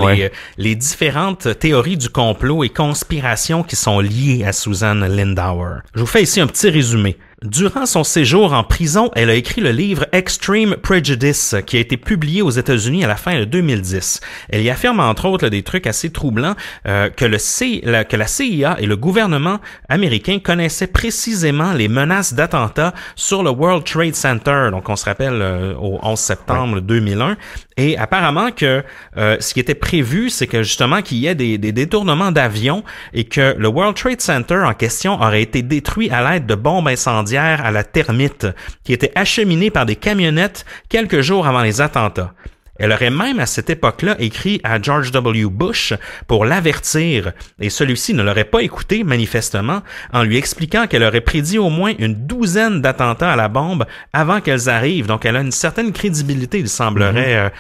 les différentes théories du complot et conspirations qui sont liées à Susan Lindauer. Je vous fais ici un petit résumé. Durant son séjour en prison, elle a écrit le livre Extreme Prejudice, qui a été publié aux États-Unis à la fin de 2010. Elle y affirme entre autres des trucs assez troublants, que la CIA et le gouvernement américain connaissaient précisément les menaces d'attentats sur le World Trade Center. Donc on se rappelle au 11 septembre 2001. Et apparemment que ce qui était prévu, c'est que justement qu'il y ait des détournements d'avions et que le World Trade Center en question aurait été détruit à l'aide de bombes incendiaires à la thermite qui étaient acheminées par des camionnettes quelques jours avant les attentats. Elle aurait même à cette époque-là écrit à George W. Bush pour l'avertir, et celui-ci ne l'aurait pas écouté manifestement, en lui expliquant qu'elle aurait prédit au moins une 12 d'attentats à la bombe avant qu'elles arrivent. Donc elle a une certaine crédibilité, il semblerait,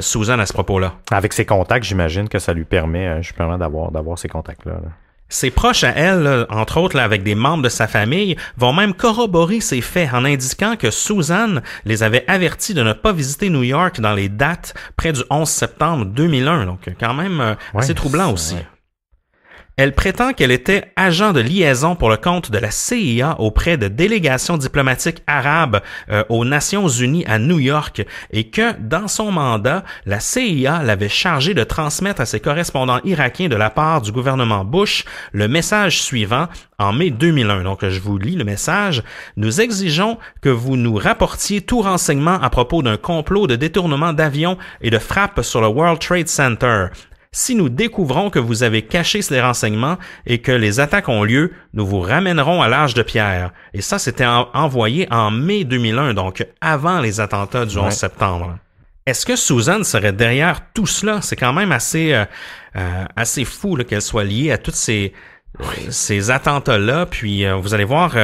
Susan, à ce propos-là. Avec ses contacts, j'imagine que ça lui permet justement d'avoir ces contacts-là. Là. Ses proches à elle, là, entre autres là, avec des membres de sa famille, vont même corroborer ces faits en indiquant que Susan les avait avertis de ne pas visiter New York dans les dates près du 11 septembre 2001. Donc quand même assez troublant aussi. Ouais. Elle prétend qu'elle était agent de liaison pour le compte de la CIA auprès de délégations diplomatiques arabes aux Nations Unies à New York et que, dans son mandat, la CIA l'avait chargée de transmettre à ses correspondants irakiens de la part du gouvernement Bush le message suivant en mai 2001. Donc, je vous lis le message. « Nous exigeons que vous nous rapportiez tout renseignement à propos d'un complot de détournement d'avions et de frappe sur le World Trade Center. Si nous découvrons que vous avez caché ces renseignements et que les attaques ont lieu, nous vous ramènerons à l'âge de pierre. » Et ça, c'était envoyé en mai 2001, donc avant les attentats du 11 septembre. Est-ce que Susan serait derrière tout cela? C'est quand même assez fou là, qu'elle soit liée à toutes ces attentats-là, puis vous allez voir,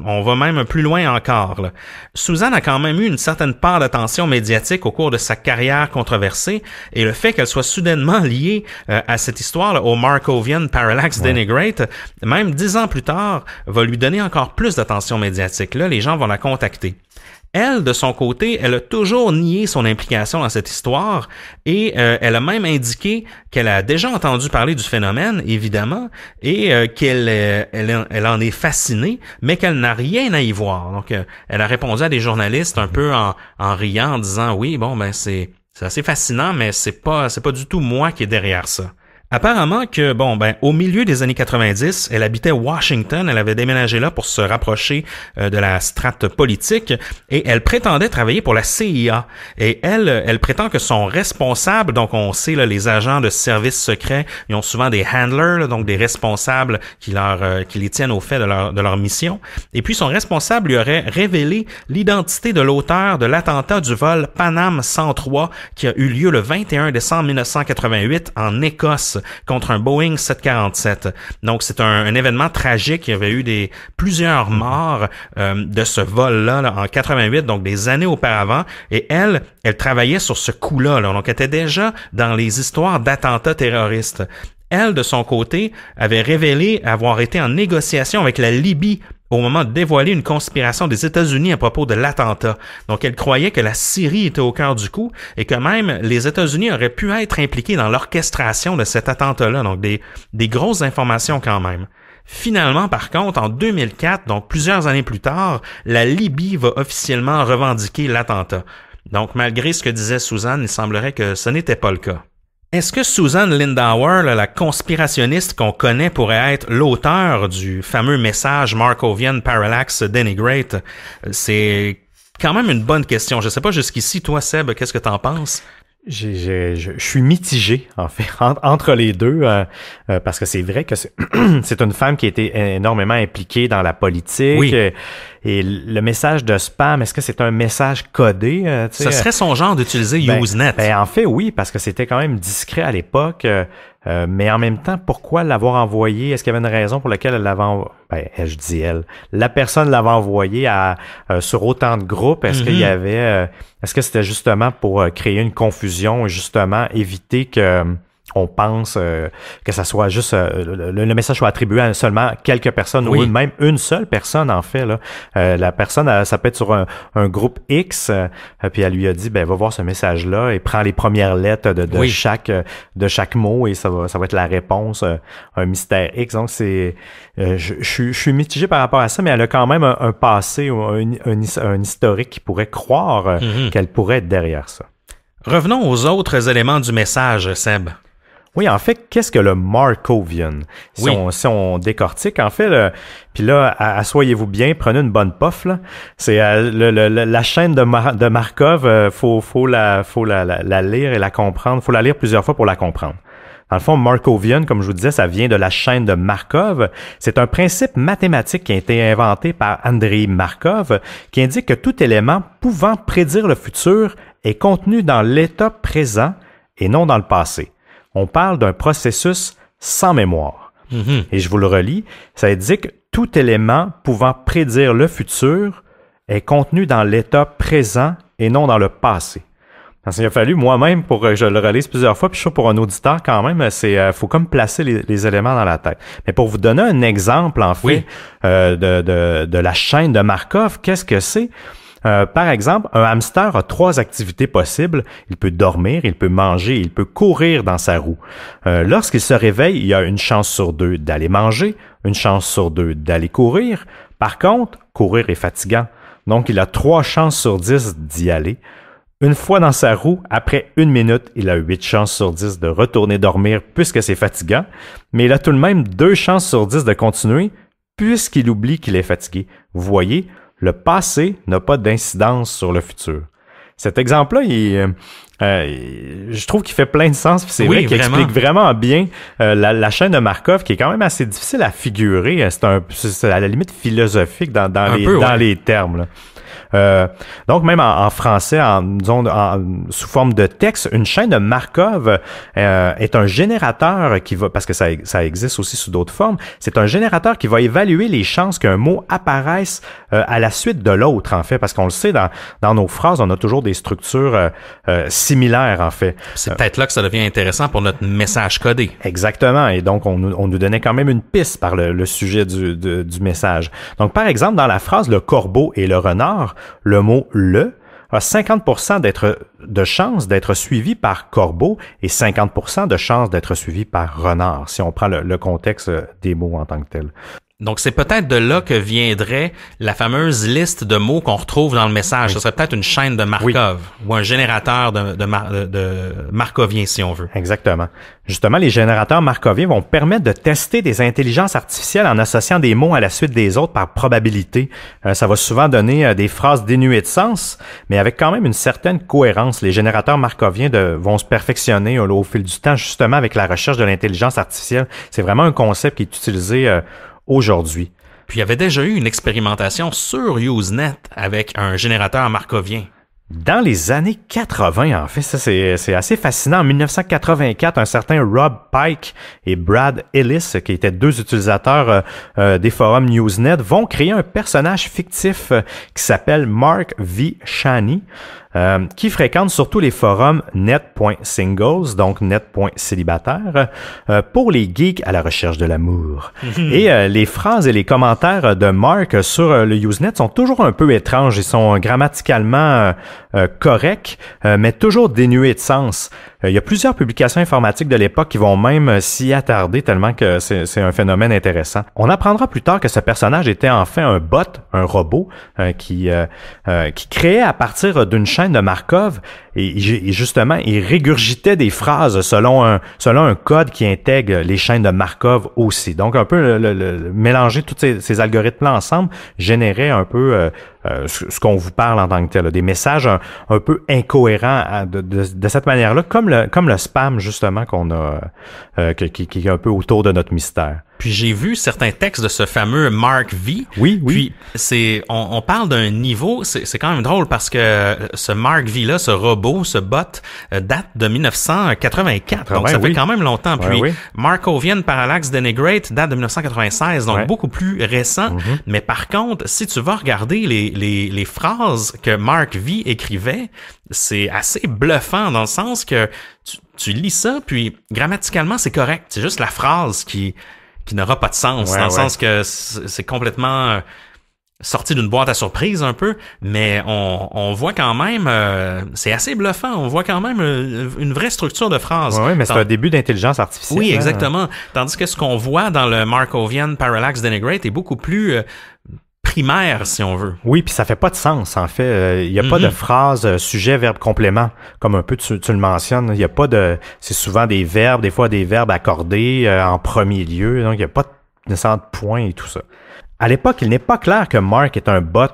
on va même plus loin encore. Là. Susan a quand même eu une certaine part d'attention médiatique au cours de sa carrière controversée, et le fait qu'elle soit soudainement liée à cette histoire là, au Markovian Parallax Denigrate, même 10 ans plus tard, va lui donner encore plus d'attention médiatique. Là, les gens vont la contacter. Elle, de son côté, elle a toujours nié son implication dans cette histoire et elle a même indiqué qu'elle a déjà entendu parler du phénomène, évidemment, et qu'elle en est fascinée, mais qu'elle n'a rien à y voir. Donc, elle a répondu à des journalistes un peu en riant, en disant « Oui, bon, ben c'est assez fascinant, mais c'est pas du tout moi qui est derrière ça. » Apparemment que, au milieu des années 90, elle habitait Washington, elle avait déménagé là pour se rapprocher de la strate politique et elle prétendait travailler pour la CIA. Et elle prétend que son responsable, donc on sait là, les agents de services secrets, ils ont souvent des handlers, là, donc des responsables qui les tiennent au fait de leur mission. Et puis son responsable lui aurait révélé l'identité de l'auteur de l'attentat du vol Panam 103 qui a eu lieu le 21 décembre 1988 en Écosse contre un Boeing 747. Donc, c'est un événement tragique. Il y avait eu plusieurs morts de ce vol-là là, en 88, donc des années auparavant. Et elle travaillait sur ce coup-là. Là. Donc, elle était déjà dans les histoires d'attentats terroristes. Elle, de son côté, avait révélé avoir été en négociation avec la Libye au moment de dévoiler une conspiration des États-Unis à propos de l'attentat. Donc, elle croyait que la Syrie était au cœur du coup et que même les États-Unis auraient pu être impliqués dans l'orchestration de cet attentat-là. Donc, des grosses informations quand même. Finalement, par contre, en 2004, donc plusieurs années plus tard, la Libye va officiellement revendiquer l'attentat. Donc, malgré ce que disait Susan, il semblerait que ce n'était pas le cas. Est-ce que Susan Lindauer, la conspirationniste qu'on connaît, pourrait être l'auteur du fameux message Markovian Parallax Denigrate? C'est quand même une bonne question. Je sais pas jusqu'ici, toi, Seb, qu'est-ce que t'en penses? Je suis mitigé, en fait, entre les deux, parce que c'est vrai que c'est une femme qui a été énormément impliquée dans la politique. Oui. Et le message de spam, est-ce que c'est un message codé? Ce serait son genre d'utiliser Usenet. En fait, oui, parce que c'était quand même discret à l'époque. Mais en même temps, pourquoi l'avoir envoyé? Est-ce qu'il y avait une raison pour laquelle elle l'avait envoyé? Je dis elle. La personne l'avait envoyé sur autant de groupes. Est-ce qu'il y avait... est-ce que c'était justement pour créer une confusion et justement éviter que... on pense que ça soit juste le message soit attribué à seulement quelques personnes ou même une seule personne en fait là. La personne ça peut être sur un groupe X puis elle lui a dit va voir ce message là et prend les premières lettres de chaque mot et ça va être la réponse un mystère X. Donc c'est je suis mitigé par rapport à ça, mais elle a quand même un passé ou un historique qui pourrait croire qu'elle pourrait être derrière ça. Revenons aux autres éléments du message, Seb. Oui, en fait, qu'est-ce que le Markovian? Si on décortique, en fait, puis là, asseyez-vous bien, prenez une bonne puff, là. C'est la chaîne de Markov, faut la lire et la comprendre. Faut la lire plusieurs fois pour la comprendre. Dans le fond, Markovian, comme je vous disais, ça vient de la chaîne de Markov. C'est un principe mathématique qui a été inventé par Andrei Markov, qui indique que tout élément pouvant prédire le futur est contenu dans l'état présent et non dans le passé. On parle d'un processus sans mémoire. Et je vous le relis, ça indique tout élément pouvant prédire le futur est contenu dans l'état présent et non dans le passé. Parce qu'il a fallu moi-même pour que je le relise plusieurs fois, puis je suis sûr pour un auditeur quand même, faut comme placer les éléments dans la tête. Mais pour vous donner un exemple en fait de la chaîne de Markov, qu'est-ce que c'est? Par exemple, un hamster a 3 activités possibles. Il peut dormir, il peut manger, il peut courir dans sa roue. Lorsqu'il se réveille, il y a une chance sur 2 d'aller manger, une chance sur 2 d'aller courir. Par contre, courir est fatigant. Donc, il a 3 chances sur 10 d'y aller. Une fois dans sa roue, après 1 minute, il a 8 chances sur 10 de retourner dormir puisque c'est fatigant. Mais il a tout de même 2 chances sur 10 de continuer puisqu'il oublie qu'il est fatigué. Vous voyez, le passé n'a pas d'incidence sur le futur. Cet exemple-là, je trouve qu'il fait plein de sens. C'est vrai qu'il explique vraiment bien la chaîne de Markov, qui est quand même assez difficile à figurer. C'est à la limite philosophique dans les termes, là. Donc, même en français, sous forme de texte, une chaîne de Markov est un générateur qui va, parce que ça existe aussi sous d'autres formes, c'est un générateur qui va évaluer les chances qu'un mot apparaisse à la suite de l'autre, en fait, parce qu'on le sait, dans nos phrases, on a toujours des structures similaires, en fait. C'est peut-être là que ça devient intéressant pour notre message codé. Exactement, et donc on nous donnait quand même une piste par le sujet du message. Donc, par exemple, dans la phrase « le corbeau et le renard », le mot « le » a 50% de chances d'être suivi par corbeau et 50% de chances d'être suivi par renard, si on prend le contexte des mots en tant que tel. Donc, c'est peut-être de là que viendrait la fameuse liste de mots qu'on retrouve dans le message. Oui. Ce serait peut-être une chaîne de Markov ou un générateur de Markovien, si on veut. Exactement. Justement, les générateurs Markoviens vont permettre de tester des intelligences artificielles en associant des mots à la suite des autres par probabilité. Ça va souvent donner des phrases dénuées de sens, mais avec quand même une certaine cohérence. Les générateurs Markoviens vont se perfectionner au fil du temps, justement avec la recherche de l'intelligence artificielle. C'est vraiment un concept qui est utilisé aujourd'hui. Puis il y avait déjà eu une expérimentation sur Usenet avec un générateur markovien. Dans les années 80, en fait, ça c'est assez fascinant. En 1984, un certain Rob Pike et Brad Ellis, qui étaient 2 utilisateurs des forums Usenet, vont créer un personnage fictif qui s'appelle Mark V. Shani, qui fréquente surtout les forums net.singles, donc net.célibataire, pour les geeks à la recherche de l'amour. Et les phrases et les commentaires de Mark sur le Usenet sont toujours un peu étranges. Ils sont grammaticalement corrects, mais toujours dénués de sens. Il y a plusieurs publications informatiques de l'époque qui vont même s'y attarder tellement que c'est un phénomène intéressant. On apprendra plus tard que ce personnage était en fait un bot, un robot, qui créait à partir d'une chaîne de Markov et justement, il régurgitait des phrases selon un code qui intègre les chaînes de Markov aussi. Donc, un peu mélanger tous ces algorithmes-là ensemble générait un peu ce qu'on vous parle en tant que tel, des messages un peu incohérents de cette manière-là, comme le spam justement qu'on a qui est un peu autour de notre mystère. Puis j'ai vu certains textes de ce fameux Mark V. Oui. Puis on parle d'un niveau, c'est quand même drôle parce que ce Mark V-là, ce robot, ce bot, date de 1984. Donc ça fait quand même longtemps. Puis Markovian Parallax Denigrate date de 1996, donc beaucoup plus récent. Mais par contre, si tu vas regarder les phrases que Mark V écrivait, c'est assez bluffant dans le sens que tu lis ça, puis grammaticalement, c'est correct. C'est juste la phrase qui n'aura pas de sens, dans le sens que c'est complètement sorti d'une boîte à surprise un peu, mais on voit quand même, c'est assez bluffant, on voit quand même une vraie structure de phrase. Oui, mais c'est un début d'intelligence artificielle. Oui, exactement. Tandis que ce qu'on voit dans le Markovian Parallax Denigrate est beaucoup plus primaire, si on veut. Oui, puis ça fait pas de sens, en fait. Il y a pas de phrase sujet, verbe, complément, comme un peu tu le mentionnes. Il y a pas de... C'est souvent des verbes, des fois des verbes accordés en premier lieu. Donc, il y a pas nécessairement de point et tout ça. À l'époque, il n'est pas clair que Mark est un bot.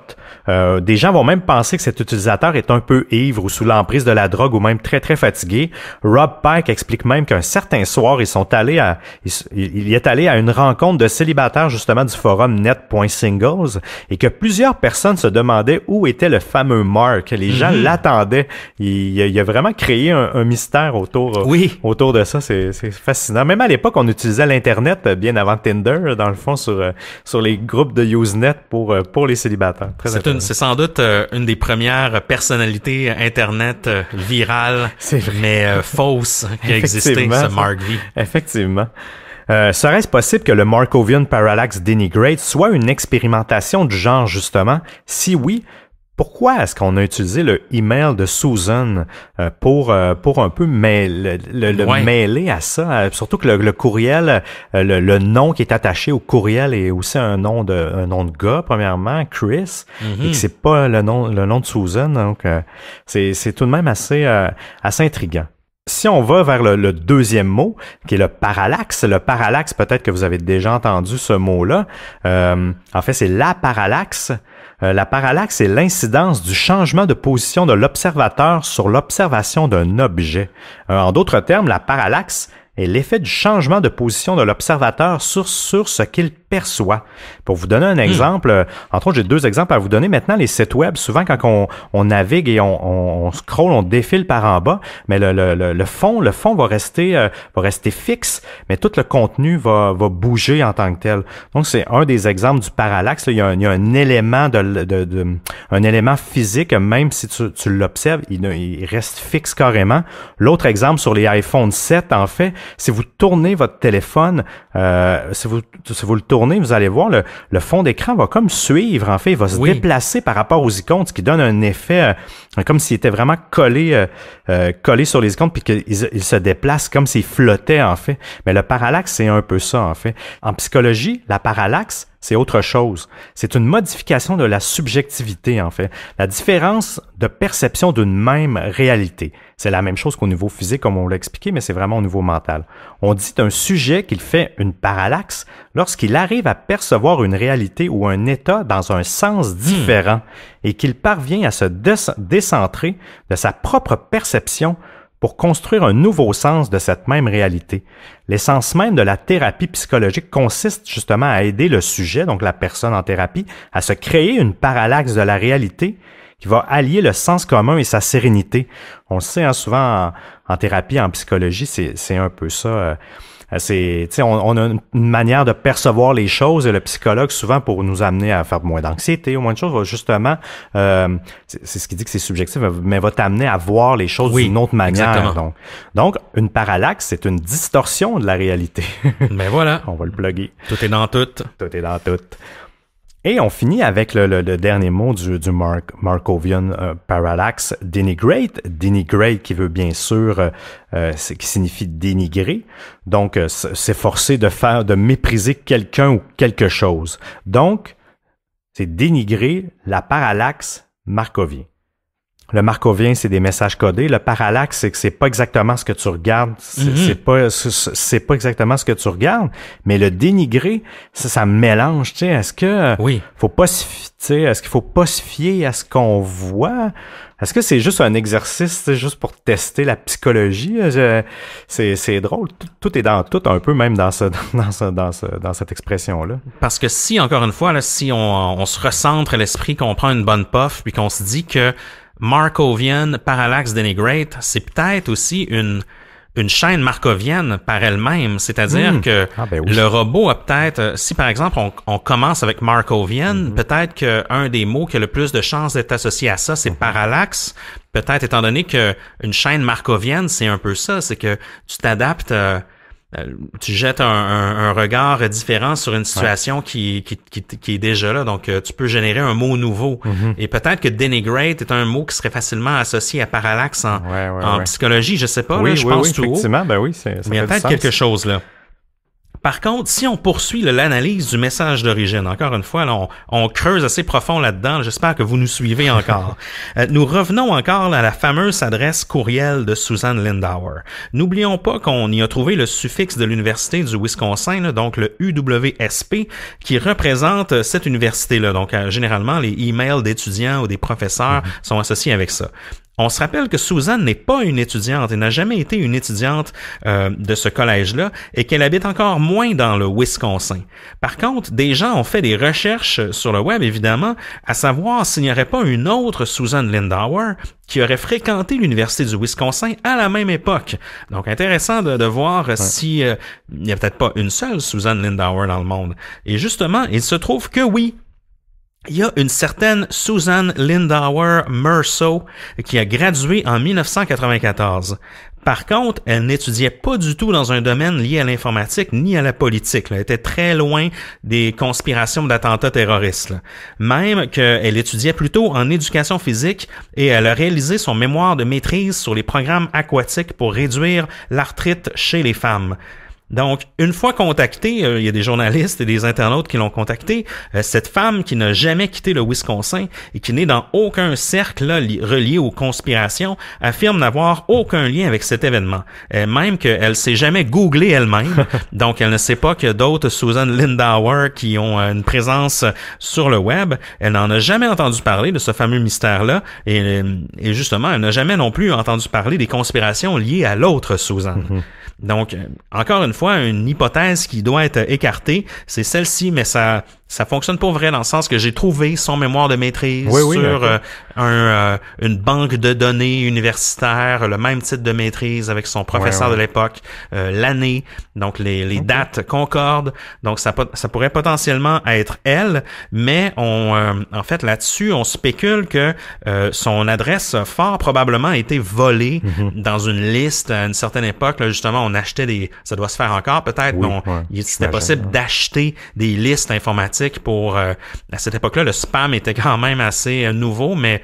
Des gens vont même penser que cet utilisateur est un peu ivre ou sous l'emprise de la drogue ou même très, très fatigué. Rob Pike explique même qu'un certain soir, il est allé à une rencontre de célibataires justement du forum net.singles et que plusieurs personnes se demandaient où était le fameux Mark. Les gens l'attendaient. Il a vraiment créé un mystère autour de ça. C'est fascinant. Même à l'époque, on utilisait l'Internet bien avant Tinder, dans le fond, sur les groupes de Usenet pour les célibataires. C'est sans doute une des premières personnalités Internet virales, mais fausses qui a existé, ce Mark V. Effectivement. Serait-ce possible que le Markovian Parallax Denigrate soit une expérimentation du genre, justement? Si oui, pourquoi est-ce qu'on a utilisé le email de Susan pour un peu mêler à ça? Surtout que le courriel, le nom qui est attaché au courriel est aussi un nom de gars, premièrement, Chris, et que c'est pas le nom de Susan. Donc, c'est tout de même assez intriguant. Si on va vers le deuxième mot, qui est le parallaxe, peut-être que vous avez déjà entendu ce mot-là. En fait, c'est la parallaxe. La parallaxe, c'est l'incidence du changement de position de l'observateur sur l'observation d'un objet. En d'autres termes, la parallaxe est l'effet du changement de position de l'observateur sur ce qu'il perçoit. Pour vous donner un exemple, entre autres, j'ai 2 exemples à vous donner. Maintenant, les sites web, souvent quand on navigue et on scrolle, on défile par en bas, mais le fond va rester fixe, mais tout le contenu va bouger en tant que tel. Donc, c'est un des exemples du parallaxe. Là, il y a un élément un élément physique, même si tu l'observes, il reste fixe carrément. L'autre exemple sur les iPhone 7, en fait, si vous tournez votre téléphone, si vous le tournez, vous allez voir, le fond d'écran va comme suivre, en fait, il va se déplacer par rapport aux icônes, ce qui donne un effet comme s'il était vraiment collé sur les icônes, puis qu'il se déplace comme s'il flottait, en fait. Mais le parallaxe, c'est un peu ça, en fait. En psychologie, la parallaxe, c'est autre chose. C'est une modification de la subjectivité, en fait. La différence de perception d'une même réalité. C'est la même chose qu'au niveau physique, comme on l'a expliqué, mais c'est vraiment au niveau mental. On dit d'un sujet qu'il fait une parallaxe lorsqu'il arrive à percevoir une réalité ou un état dans un sens différent et qu'il parvient à se décentrer de sa propre perception pour construire un nouveau sens de cette même réalité. L'essence même de la thérapie psychologique consiste justement à aider le sujet, donc la personne en thérapie, à se créer une parallaxe de la réalité qui va allier le sens commun et sa sérénité. On le sait, souvent en thérapie, en psychologie, c'est un peu ça. On a une manière de percevoir les choses et le psychologue, souvent pour nous amener à faire moins d'anxiété ou moins de choses, va justement, c'est ce qui dit que c'est subjectif, mais va t'amener à voir les choses d'une autre manière. Exactement. Donc, une parallaxe, c'est une distorsion de la réalité. Mais voilà. On va le plugger. Tout est dans tout. Tout est dans tout. Et on finit avec le dernier mot du Markovian Parallax, Denigrate. Denigrate qui veut bien sûr, qui signifie dénigrer. Donc, s'efforcer de mépriser quelqu'un ou quelque chose. Donc, c'est dénigrer la parallaxe markovien. Le markovien, c'est des messages codés. Le parallaxe, c'est que c'est pas exactement ce que tu regardes. C'est pas exactement ce que tu regardes. Mais le dénigré, ça mélange. Tu sais, est-ce que est-ce qu'il faut pas se fier à ce qu'on voit? Est-ce que c'est juste un exercice, juste pour tester la psychologie? C'est drôle. Tout est dans tout, un peu même dans cette expression-là. Parce que si, encore une fois, là, si on se recentre l'esprit, qu'on prend une bonne puff, puis qu'on se dit que Markovian Parallax Denigrate, c'est peut-être aussi une chaîne markovienne par elle-même, c'est-à-dire que le robot a peut-être, si par exemple on commence avec Markovian, peut-être qu'un des mots qui a le plus de chances d'être associé à ça, c'est parallaxe. Peut-être étant donné que une chaîne markovienne, c'est un peu ça, c'est que tu t'adaptes, tu jettes un regard différent sur une situation qui est déjà là, donc tu peux générer un mot nouveau. Et peut-être que denigrate est un mot qui serait facilement associé à parallaxe en psychologie, je sais pas, là, je pense tout haut. Effectivement, ben oui, ça mais il y a peut-être quelque chose là. Par contre, si on poursuit l'analyse du message d'origine, encore une fois, là, on creuse assez profond là-dedans. J'espère que vous nous suivez encore. Nous revenons encore à la fameuse adresse courriel de Susan Lindauer. N'oublions pas qu'on y a trouvé le suffixe de l'Université du Wisconsin, là, donc le UWSP, qui représente cette université-là. Donc, généralement, les emails d'étudiants ou des professeurs sont associés avec ça. On se rappelle que Susan n'est pas une étudiante et n'a jamais été une étudiante de ce collège-là et qu'elle habite encore moins dans le Wisconsin. Par contre, des gens ont fait des recherches sur le web, évidemment, à savoir s'il n'y aurait pas une autre Susan Lindauer qui aurait fréquenté l'Université du Wisconsin à la même époque. Donc, intéressant de voir si il n'y a peut-être pas une seule Susan Lindauer dans le monde. Et justement, il se trouve que oui, il y a une certaine Susan Lindauer Merceau qui a gradué en 1994. Par contre, elle n'étudiait pas du tout dans un domaine lié à l'informatique ni à la politique. Elle était très loin des conspirations d'attentats terroristes. Même qu'elle étudiait plutôt en éducation physique et elle a réalisé son mémoire de maîtrise sur les programmes aquatiques pour réduire l'arthrite chez les femmes. Donc, une fois contactée, il y a des journalistes et des internautes qui l'ont contactée, cette femme qui n'a jamais quitté le Wisconsin et qui n'est dans aucun cercle là, relié aux conspirations, affirme n'avoir aucun lien avec cet événement. Même qu'elle s'est jamais googlée elle-même, donc elle ne sait pas qu'il y a d'autres Susan Lindauer qui ont une présence sur le web. Elle n'en a jamais entendu parler de ce fameux mystère-là et justement, elle n'a jamais non plus entendu parler des conspirations liées à l'autre Susan. Donc, encore une fois, une hypothèse qui doit être écartée, c'est celle-ci, mais ça fonctionne pas vrai dans le sens que j'ai trouvé son mémoire de maîtrise sur une banque de données universitaire, le même titre de maîtrise avec son professeur de l'époque, l'année, donc les dates concordent, donc ça pourrait potentiellement être elle, mais en fait là-dessus, on spécule que son adresse a fort probablement été volée dans une liste à une certaine époque, là, justement, on achetait ça doit se faire encore peut-être, c'était possible d'acheter des listes informatiques pour à cette époque-là, le spam était quand même assez nouveau, mais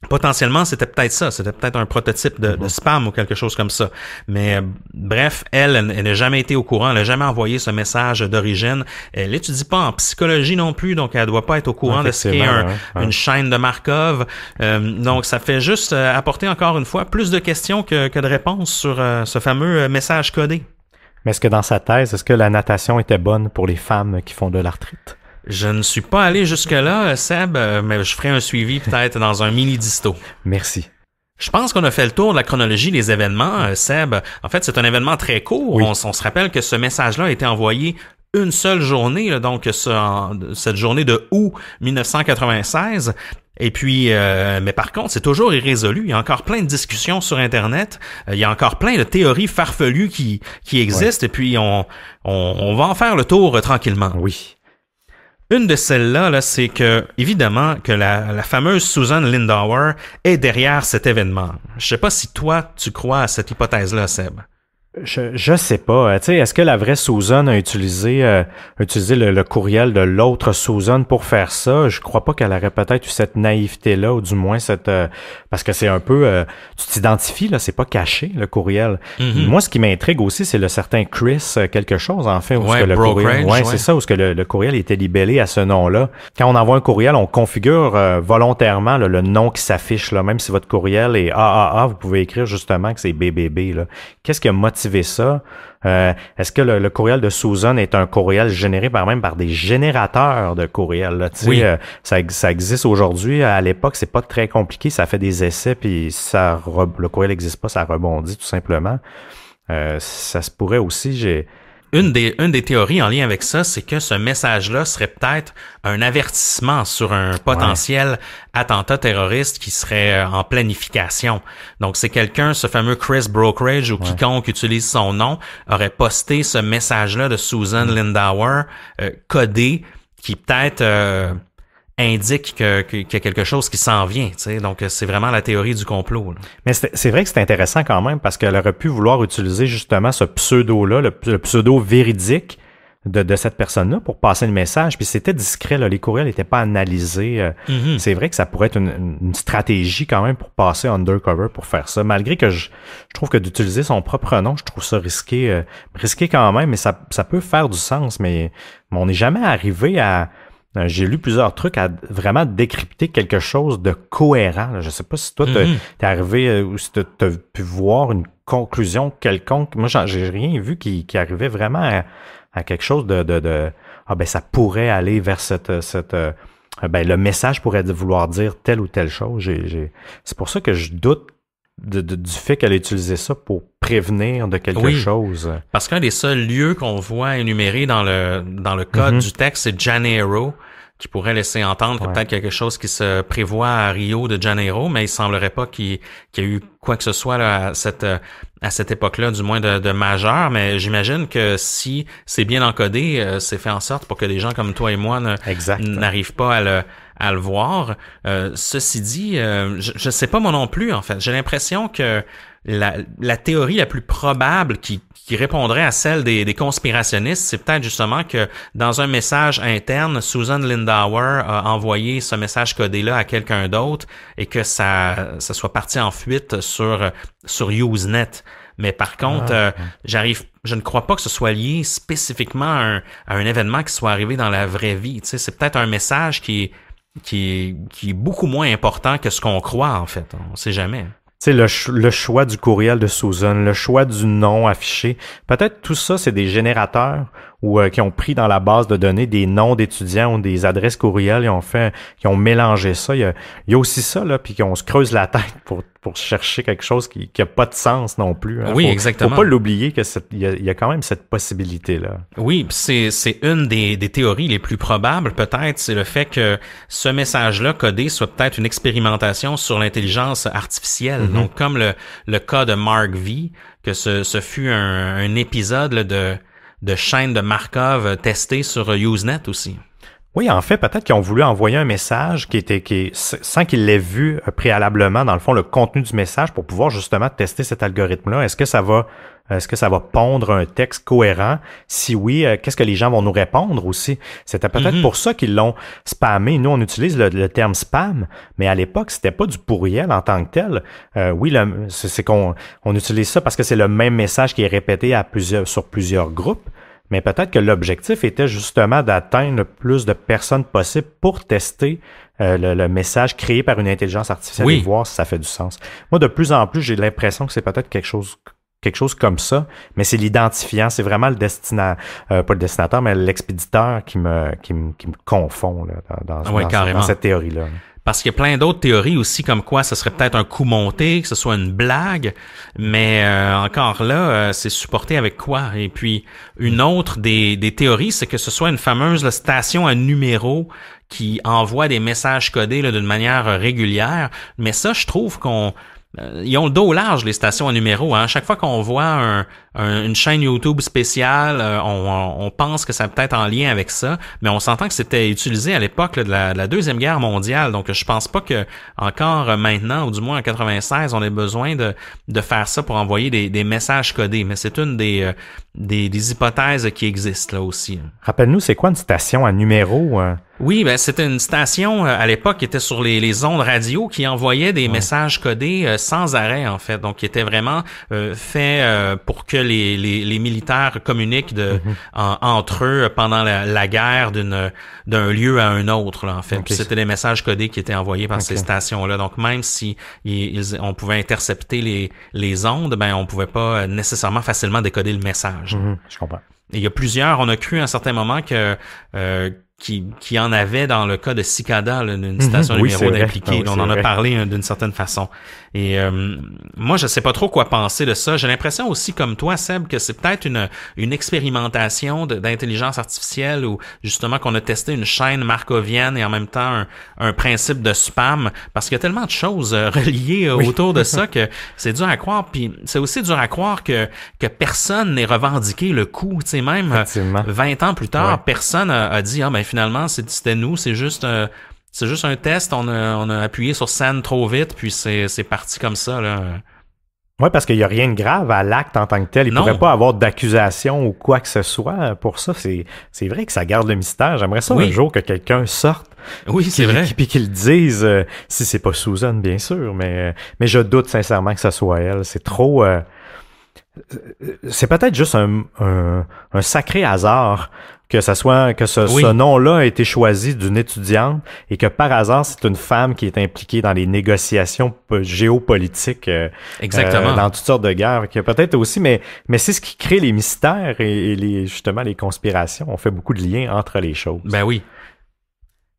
potentiellement, c'était peut-être ça. C'était peut-être un prototype de spam ou quelque chose comme ça. Mais bref, elle n'a jamais été au courant. Elle n'a jamais envoyé ce message d'origine. Elle n'étudie pas en psychologie non plus, donc elle doit pas être au courant de ce qu'est une chaîne de Markov. Donc, ça fait juste apporter encore une fois plus de questions que de réponses sur ce fameux message codé. Mais est-ce que dans sa thèse, est-ce que la natation était bonne pour les femmes qui font de l'arthrite? Je ne suis pas allé jusque-là, Seb, mais je ferai un suivi peut-être dans un mini-disto. Merci. Je pense qu'on a fait le tour de la chronologie des événements, Seb. En fait, c'est un événement très court. Oui. On se rappelle que ce message-là a été envoyé une seule journée, là, donc cette journée de août 1996. Et puis, mais par contre, c'est toujours irrésolu. Il y a encore plein de discussions sur Internet. Il y a encore plein de théories farfelues qui existent. Et puis, on va en faire le tour tranquillement. Oui. Une de celles-là, c'est que, évidemment, que la fameuse Susan Lindauer est derrière cet événement. Je sais pas si toi, tu crois à cette hypothèse-là, Seb. Je sais pas. Tu sais, est-ce que la vraie Susan a utilisé le courriel de l'autre Susan pour faire ça? Je crois pas qu'elle aurait peut-être eu cette naïveté-là, ou du moins parce que c'est un peu tu t'identifies, là, c'est pas caché, le courriel. Mm-hmm. Moi, ce qui m'intrigue aussi, c'est le certain Chris quelque chose, en fait, où ce que le courriel. Ouais, c'est ça, où ce que le courriel était libellé à ce nom-là. Quand on envoie un courriel, on configure volontairement là, le nom qui s'affiche, là, même si votre courriel est AAA, vous pouvez écrire justement que c'est BBB, là. Qu'est-ce qui a motivé ça? Est-ce que le courriel de Susan est un courriel généré par des générateurs de courriels? Là, oui. Ça existe aujourd'hui. À l'époque, c'est pas très compliqué. Ça fait des essais, puis le courriel n'existe pas, ça rebondit tout simplement. Ça se pourrait aussi. Une des théories en lien avec ça, c'est que ce message-là serait peut-être un avertissement sur un potentiel attentat terroriste qui serait en planification. Donc, c'est quelqu'un, ce fameux Chris Brokerage ou quiconque utilise son nom, aurait posté ce message-là de Susan Lindauer codé qui peut-être indique qu'il y a quelque chose qui s'en vient, tu sais. Donc, c'est vraiment la théorie du complot, là. Mais c'est vrai que c'est intéressant quand même parce qu'elle aurait pu vouloir utiliser justement ce pseudo-là, le pseudo véridique de cette personne-là pour passer le message. Puis c'était discret, là. Les courriels n'étaient pas analysés. C'est vrai que ça pourrait être une stratégie quand même pour passer undercover pour faire ça. Malgré que je trouve que d'utiliser son propre nom, je trouve ça risqué quand même, mais ça peut faire du sens. Mais on n'est jamais arrivé à... J'ai lu plusieurs trucs à vraiment décrypter quelque chose de cohérent. Je sais pas si toi, t'es arrivé ou si t'as pu voir une conclusion quelconque. Moi, j'ai rien vu qui arrivait vraiment à quelque chose de ça pourrait aller vers le message pourrait vouloir dire telle ou telle chose. C'est pour ça que je doute du fait qu'elle a utilisé ça pour prévenir de quelque chose. Parce qu'un des seuls lieux qu'on voit énumérés dans le code du texte, c'est Janeiro, qui pourrait laisser entendre que peut-être quelque chose qui se prévoit à Rio de Janeiro, mais il semblerait pas qu'il y ait eu quoi que ce soit là, à cette époque-là, du moins de majeur, mais j'imagine que si c'est bien encodé, c'est fait en sorte pour que des gens comme toi et moi n'arrivent pas à le voir. Ceci dit, je sais pas moi non plus, en fait. J'ai l'impression que la théorie la plus probable qui répondrait à celle des conspirationnistes, c'est peut-être justement que dans un message interne, Susan Lindauer a envoyé ce message codé-là à quelqu'un d'autre et que ça soit parti en fuite sur Usenet. Mais par contre, je ne crois pas que ce soit lié spécifiquement à un événement qui soit arrivé dans la vraie vie. Tu sais, c'est peut-être un message qui est beaucoup moins important que ce qu'on croit, en fait. On sait jamais. Tu sais, le choix du courriel de Susan, le choix du nom affiché, peut-être tout ça, c'est des générateurs ou qui ont pris dans la base de données des noms d'étudiants ou des adresses courriels, qui ont mélangé ça. Il y a aussi ça, là, puis qu'on se creuse la tête pour chercher quelque chose qui a pas de sens non plus. Hein. Oui, exactement. Faut pas l'oublier que il y a quand même cette possibilité-là. Oui, c'est une des théories les plus probables, peut-être, c'est le fait que ce message-là codé soit peut-être une expérimentation sur l'intelligence artificielle. Donc, comme le cas de Mark V, que ce fut un épisode là, de chaîne de Markov testée sur Usenet aussi. Oui, en fait, peut-être qu'ils ont voulu envoyer un message sans qu'ils l'aient vu préalablement, dans le fond, le contenu du message pour pouvoir justement tester cet algorithme-là. Est-ce que ça va pondre un texte cohérent? Si oui, qu'est-ce que les gens vont nous répondre aussi? C'était peut-être pour ça qu'ils l'ont spammé. Nous, on utilise le terme spam, mais à l'époque, c'était pas du pourriel en tant que tel. Oui, c'est qu'on utilise ça parce que c'est le même message qui est répété sur plusieurs groupes. Mais peut-être que l'objectif était justement d'atteindre le plus de personnes possible pour tester le message créé par une intelligence artificielle et voir si ça fait du sens. Moi, de plus en plus, j'ai l'impression que c'est peut-être quelque chose comme ça, mais c'est l'identifiant, c'est vraiment pas le destinateur, mais l'expéditeur qui me confond là, dans cette théorie-là. Parce qu'il y a plein d'autres théories aussi comme quoi ce serait peut-être un coup monté, que ce soit une blague, mais encore là, c'est supporté avec quoi? Et puis, une autre des théories, c'est que ce soit une fameuse station à numéro qui envoie des messages codés là, d'une manière régulière. Mais ça, je trouve ils ont le dos large, les stations à numéro. Hein. Chaque fois qu'on voit une chaîne YouTube spéciale. On pense que ça peut être en lien avec ça, mais on s'entend que c'était utilisé à l'époque là, de la Deuxième Guerre mondiale. Donc, je pense pas que encore maintenant, ou du moins en 96, on ait besoin de faire ça pour envoyer des messages codés. Mais c'est une des hypothèses qui existent là aussi. Rappelle-nous, c'est quoi une station à numéro? Oui, ben c'était une station à l'époque qui était sur les ondes radio qui envoyait des messages codés sans arrêt en fait. Donc qui était vraiment fait pour que les militaires communiquent entre eux pendant la guerre d'un lieu à un autre là, en fait. Puis c'était des messages codés qui étaient envoyés par ces stations-là. Donc même si on pouvait intercepter les ondes, ben on pouvait pas nécessairement facilement décoder le message. Je comprends. Et il y a plusieurs, on a cru à un certain moment que qui en avait dans le cas de Cicada, là, une station numéro d'impliqué. On en a parlé d'une certaine façon. Et moi, je sais pas trop quoi penser de ça. J'ai l'impression aussi, comme toi, Seb, que c'est peut-être une expérimentation d'intelligence artificielle où justement qu'on a testé une chaîne markovienne et en même temps un principe de spam, parce qu'il y a tellement de choses reliées autour de ça que c'est dur à croire. Puis c'est aussi dur à croire que personne n'ait revendiqué le coup. Tu sais, même 20 ans plus tard, personne a dit ben finalement c'était nous, c'est juste un test, on a appuyé sur send trop vite, puis c'est parti comme ça, là. Oui, parce qu'il n'y a rien de grave à l'acte en tant que tel. Il ne pourrait pas avoir d'accusation ou quoi que ce soit pour ça. C'est vrai que ça garde le mystère. J'aimerais ça un jour que quelqu'un sorte. Oui, c'est vrai. Puis qu'il dise, si c'est pas Susan, bien sûr, mais je doute sincèrement que ça soit elle. C'est trop... c'est peut-être juste un sacré hasard que ce nom-là a été choisi d'une étudiante et que par hasard c'est une femme qui est impliquée dans les négociations géopolitiques dans toutes sortes de guerres, que peut-être aussi, mais c'est ce qui crée les mystères et justement les conspirations. On fait beaucoup de liens entre les choses. Ben oui.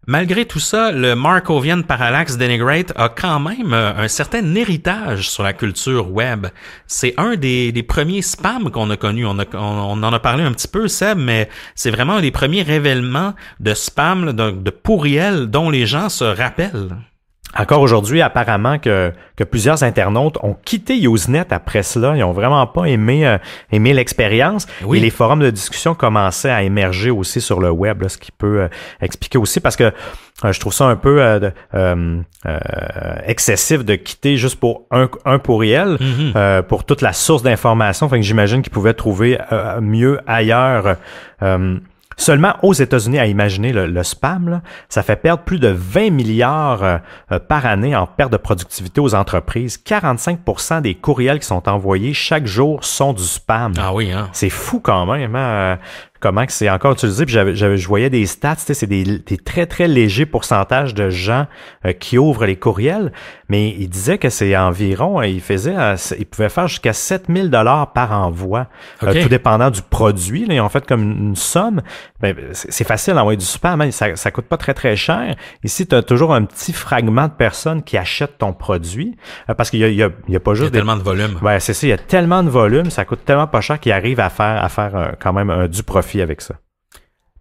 Malgré tout ça, le Markovian Parallax Denigrate a quand même un certain héritage sur la culture web. C'est un des premiers spams qu'on a connus. On en a parlé un petit peu, Seb, mais c'est vraiment un des premiers révélements de spam, de pourriels dont les gens se rappellent. Encore aujourd'hui, apparemment que plusieurs internautes ont quitté Usenet après cela. Ils ont vraiment pas aimé l'expérience. Et les forums de discussion commençaient à émerger aussi sur le web, là, ce qui peut expliquer aussi, parce que je trouve ça un peu excessif de quitter juste pour un pourriel, pour toute la source d'information. Fait que j'imagine qu'ils pouvaient trouver mieux ailleurs. Seulement aux États-Unis, à imaginer le spam, là, ça fait perdre plus de 20 milliards par année en perte de productivité aux entreprises. 45% des courriels qui sont envoyés chaque jour sont du spam. Ah oui, hein? C'est fou quand même, hein? Comment que c'est encore utilisé. Puis je voyais des stats, tu sais, c'est des très, très légers pourcentages de gens qui ouvrent les courriels, mais il disait que c'est environ, il pouvait faire jusqu'à 7 000 $ par envoi, tout dépendant du produit. Là, ils ont fait comme une somme. Ben, c'est facile d'envoyer du spam, hein, ça coûte pas très, très cher. Ici, tu as toujours un petit fragment de personnes qui achètent ton produit, parce qu'il y a pas juste... Il y a tellement de volume. Ouais, c'est ça, il y a tellement de volume, ça coûte tellement pas cher qu'ils arrivent à faire quand même du profit avec ça.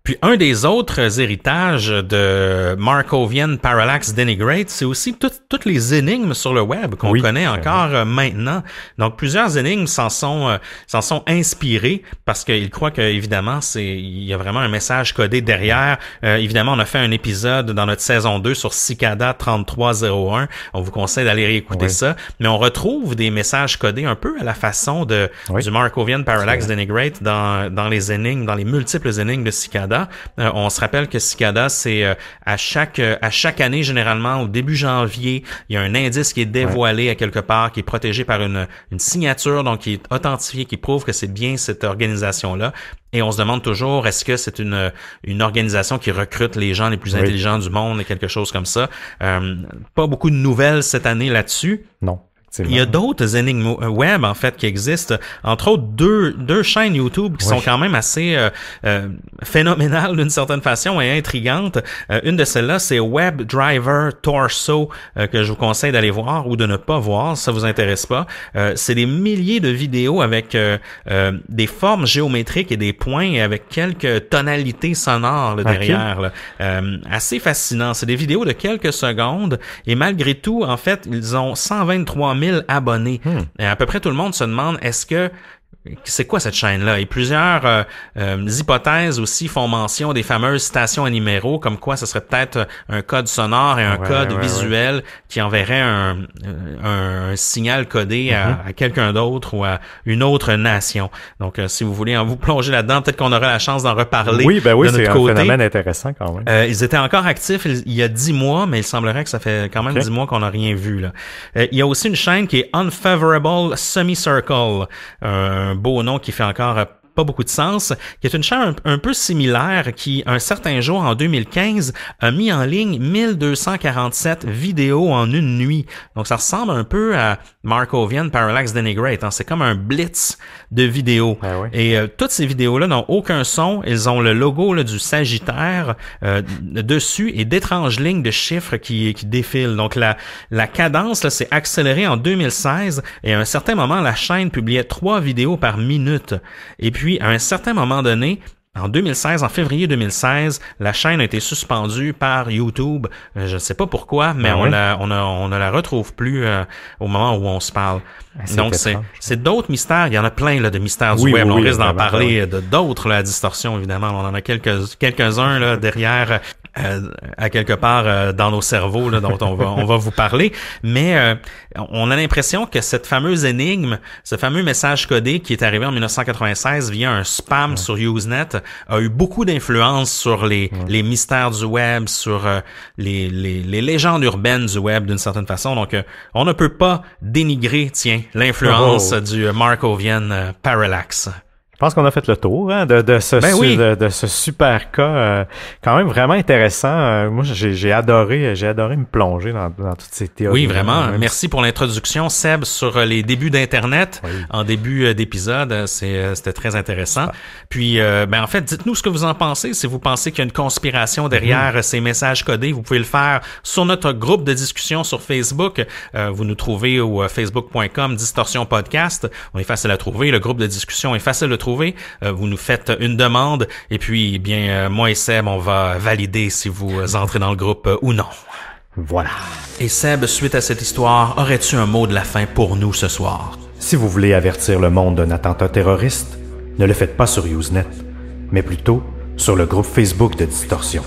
Puis un des autres héritages de Markovian Parallax Denigrate, c'est aussi toutes les énigmes sur le web qu'on connaît encore maintenant. Donc plusieurs énigmes s'en sont inspirées parce qu'ils croient que évidemment il y a vraiment un message codé derrière. Évidemment, on a fait un épisode dans notre saison 2 sur Cicada 3301. On vous conseille d'aller réécouter ça. Mais on retrouve des messages codés un peu à la façon du Markovian Parallax Denigrate dans les énigmes, dans les multiples énigmes de Cicada. On se rappelle que Cicada, c'est à chaque année, généralement, au début janvier, il y a un indice qui est dévoilé à quelque part, qui est protégé par une signature, donc qui est authentifié, qui prouve que c'est bien cette organisation-là. Et on se demande toujours, est-ce que c'est une organisation qui recrute les gens les plus intelligents du monde et quelque chose comme ça? Pas beaucoup de nouvelles cette année là-dessus. Non. Il y a d'autres énigmes web, en fait, qui existent. Entre autres, deux chaînes YouTube qui sont quand même assez phénoménales d'une certaine façon et intrigantes. Une de celles-là, c'est WebDriver Torso, que je vous conseille d'aller voir ou de ne pas voir, si ça vous intéresse pas. C'est des milliers de vidéos avec des formes géométriques et des points avec quelques tonalités sonores là, derrière. Là. Assez fascinant. C'est des vidéos de quelques secondes et malgré tout, en fait, ils ont 123 000 abonnés. Et à peu près tout le monde se demande, est-ce que c'est quoi cette chaîne-là? Et plusieurs hypothèses aussi font mention des fameuses stations à numéros, comme quoi ce serait peut-être un code sonore et un code visuel qui enverrait un signal codé à quelqu'un d'autre ou à une autre nation. Donc, si vous voulez vous plonger là-dedans, peut-être qu'on aura la chance d'en reparler. Oui, ben oui, de notre c'est côté. Un phénomène intéressant quand même. Ils étaient encore actifs il y a 10 mois, mais il semblerait que ça fait quand même 10 mois qu'on n'a rien vu, là. Il y a aussi une chaîne qui est Unfavorable Semicircle, un beau nom qui fait encore pas beaucoup de sens, qui est une chaîne un peu similaire qui, un certain jour en 2015, a mis en ligne 1247 vidéos en une nuit. Donc, ça ressemble un peu à Markovian Parallax Denigrate. Hein? C'est comme un blitz de vidéos. Ah oui. Et toutes ces vidéos-là n'ont aucun son. Ils ont le logo là, du Sagittaire dessus et d'étranges lignes de chiffres qui défilent. Donc, la cadence, là, s'est accélérée en 2016 et à un certain moment, la chaîne publiait 3 vidéos par minute. Et puis, à un certain moment donné, en 2016, en février 2016, la chaîne a été suspendue par YouTube. Je ne sais pas pourquoi, mais on ne la retrouve plus au moment où on se parle. Donc, c'est d'autres mystères. Il y en a plein là, de mystères du web. On risque d'en parler de d'autres, la distorsion, évidemment. On en a quelques-uns là, derrière, à quelque part dans nos cerveaux là, dont on va vous parler. Mais on a l'impression que cette fameuse énigme, ce fameux message codé qui est arrivé en 1996 via un spam sur Usenet, a eu beaucoup d'influence sur les mystères du web, sur les légendes urbaines du web d'une certaine façon. Donc, on ne peut pas dénigrer, l'influence du Markovian Parallax. Je pense qu'on a fait le tour de ce super cas quand même vraiment intéressant. Moi, j'ai adoré me plonger dans toutes ces théories. Oui, vraiment. Merci pour l'introduction, Seb, sur les débuts d'Internet. Oui. En début d'épisode, c'était très intéressant. Puis, en fait, dites-nous ce que vous en pensez. Si vous pensez qu'il y a une conspiration derrière ces messages codés, vous pouvez le faire sur notre groupe de discussion sur Facebook. Vous nous trouvez au facebook.com Distorsion Podcast. On est facile à trouver. Le groupe de discussion est facile de trouver. Vous nous faites une demande et puis moi et Seb, on va valider si vous entrez dans le groupe ou non. Voilà. Et Seb, suite à cette histoire, aurais-tu un mot de la fin pour nous ce soir? Si vous voulez avertir le monde d'un attentat terroriste, ne le faites pas sur Usenet, mais plutôt sur le groupe Facebook de Distorsion.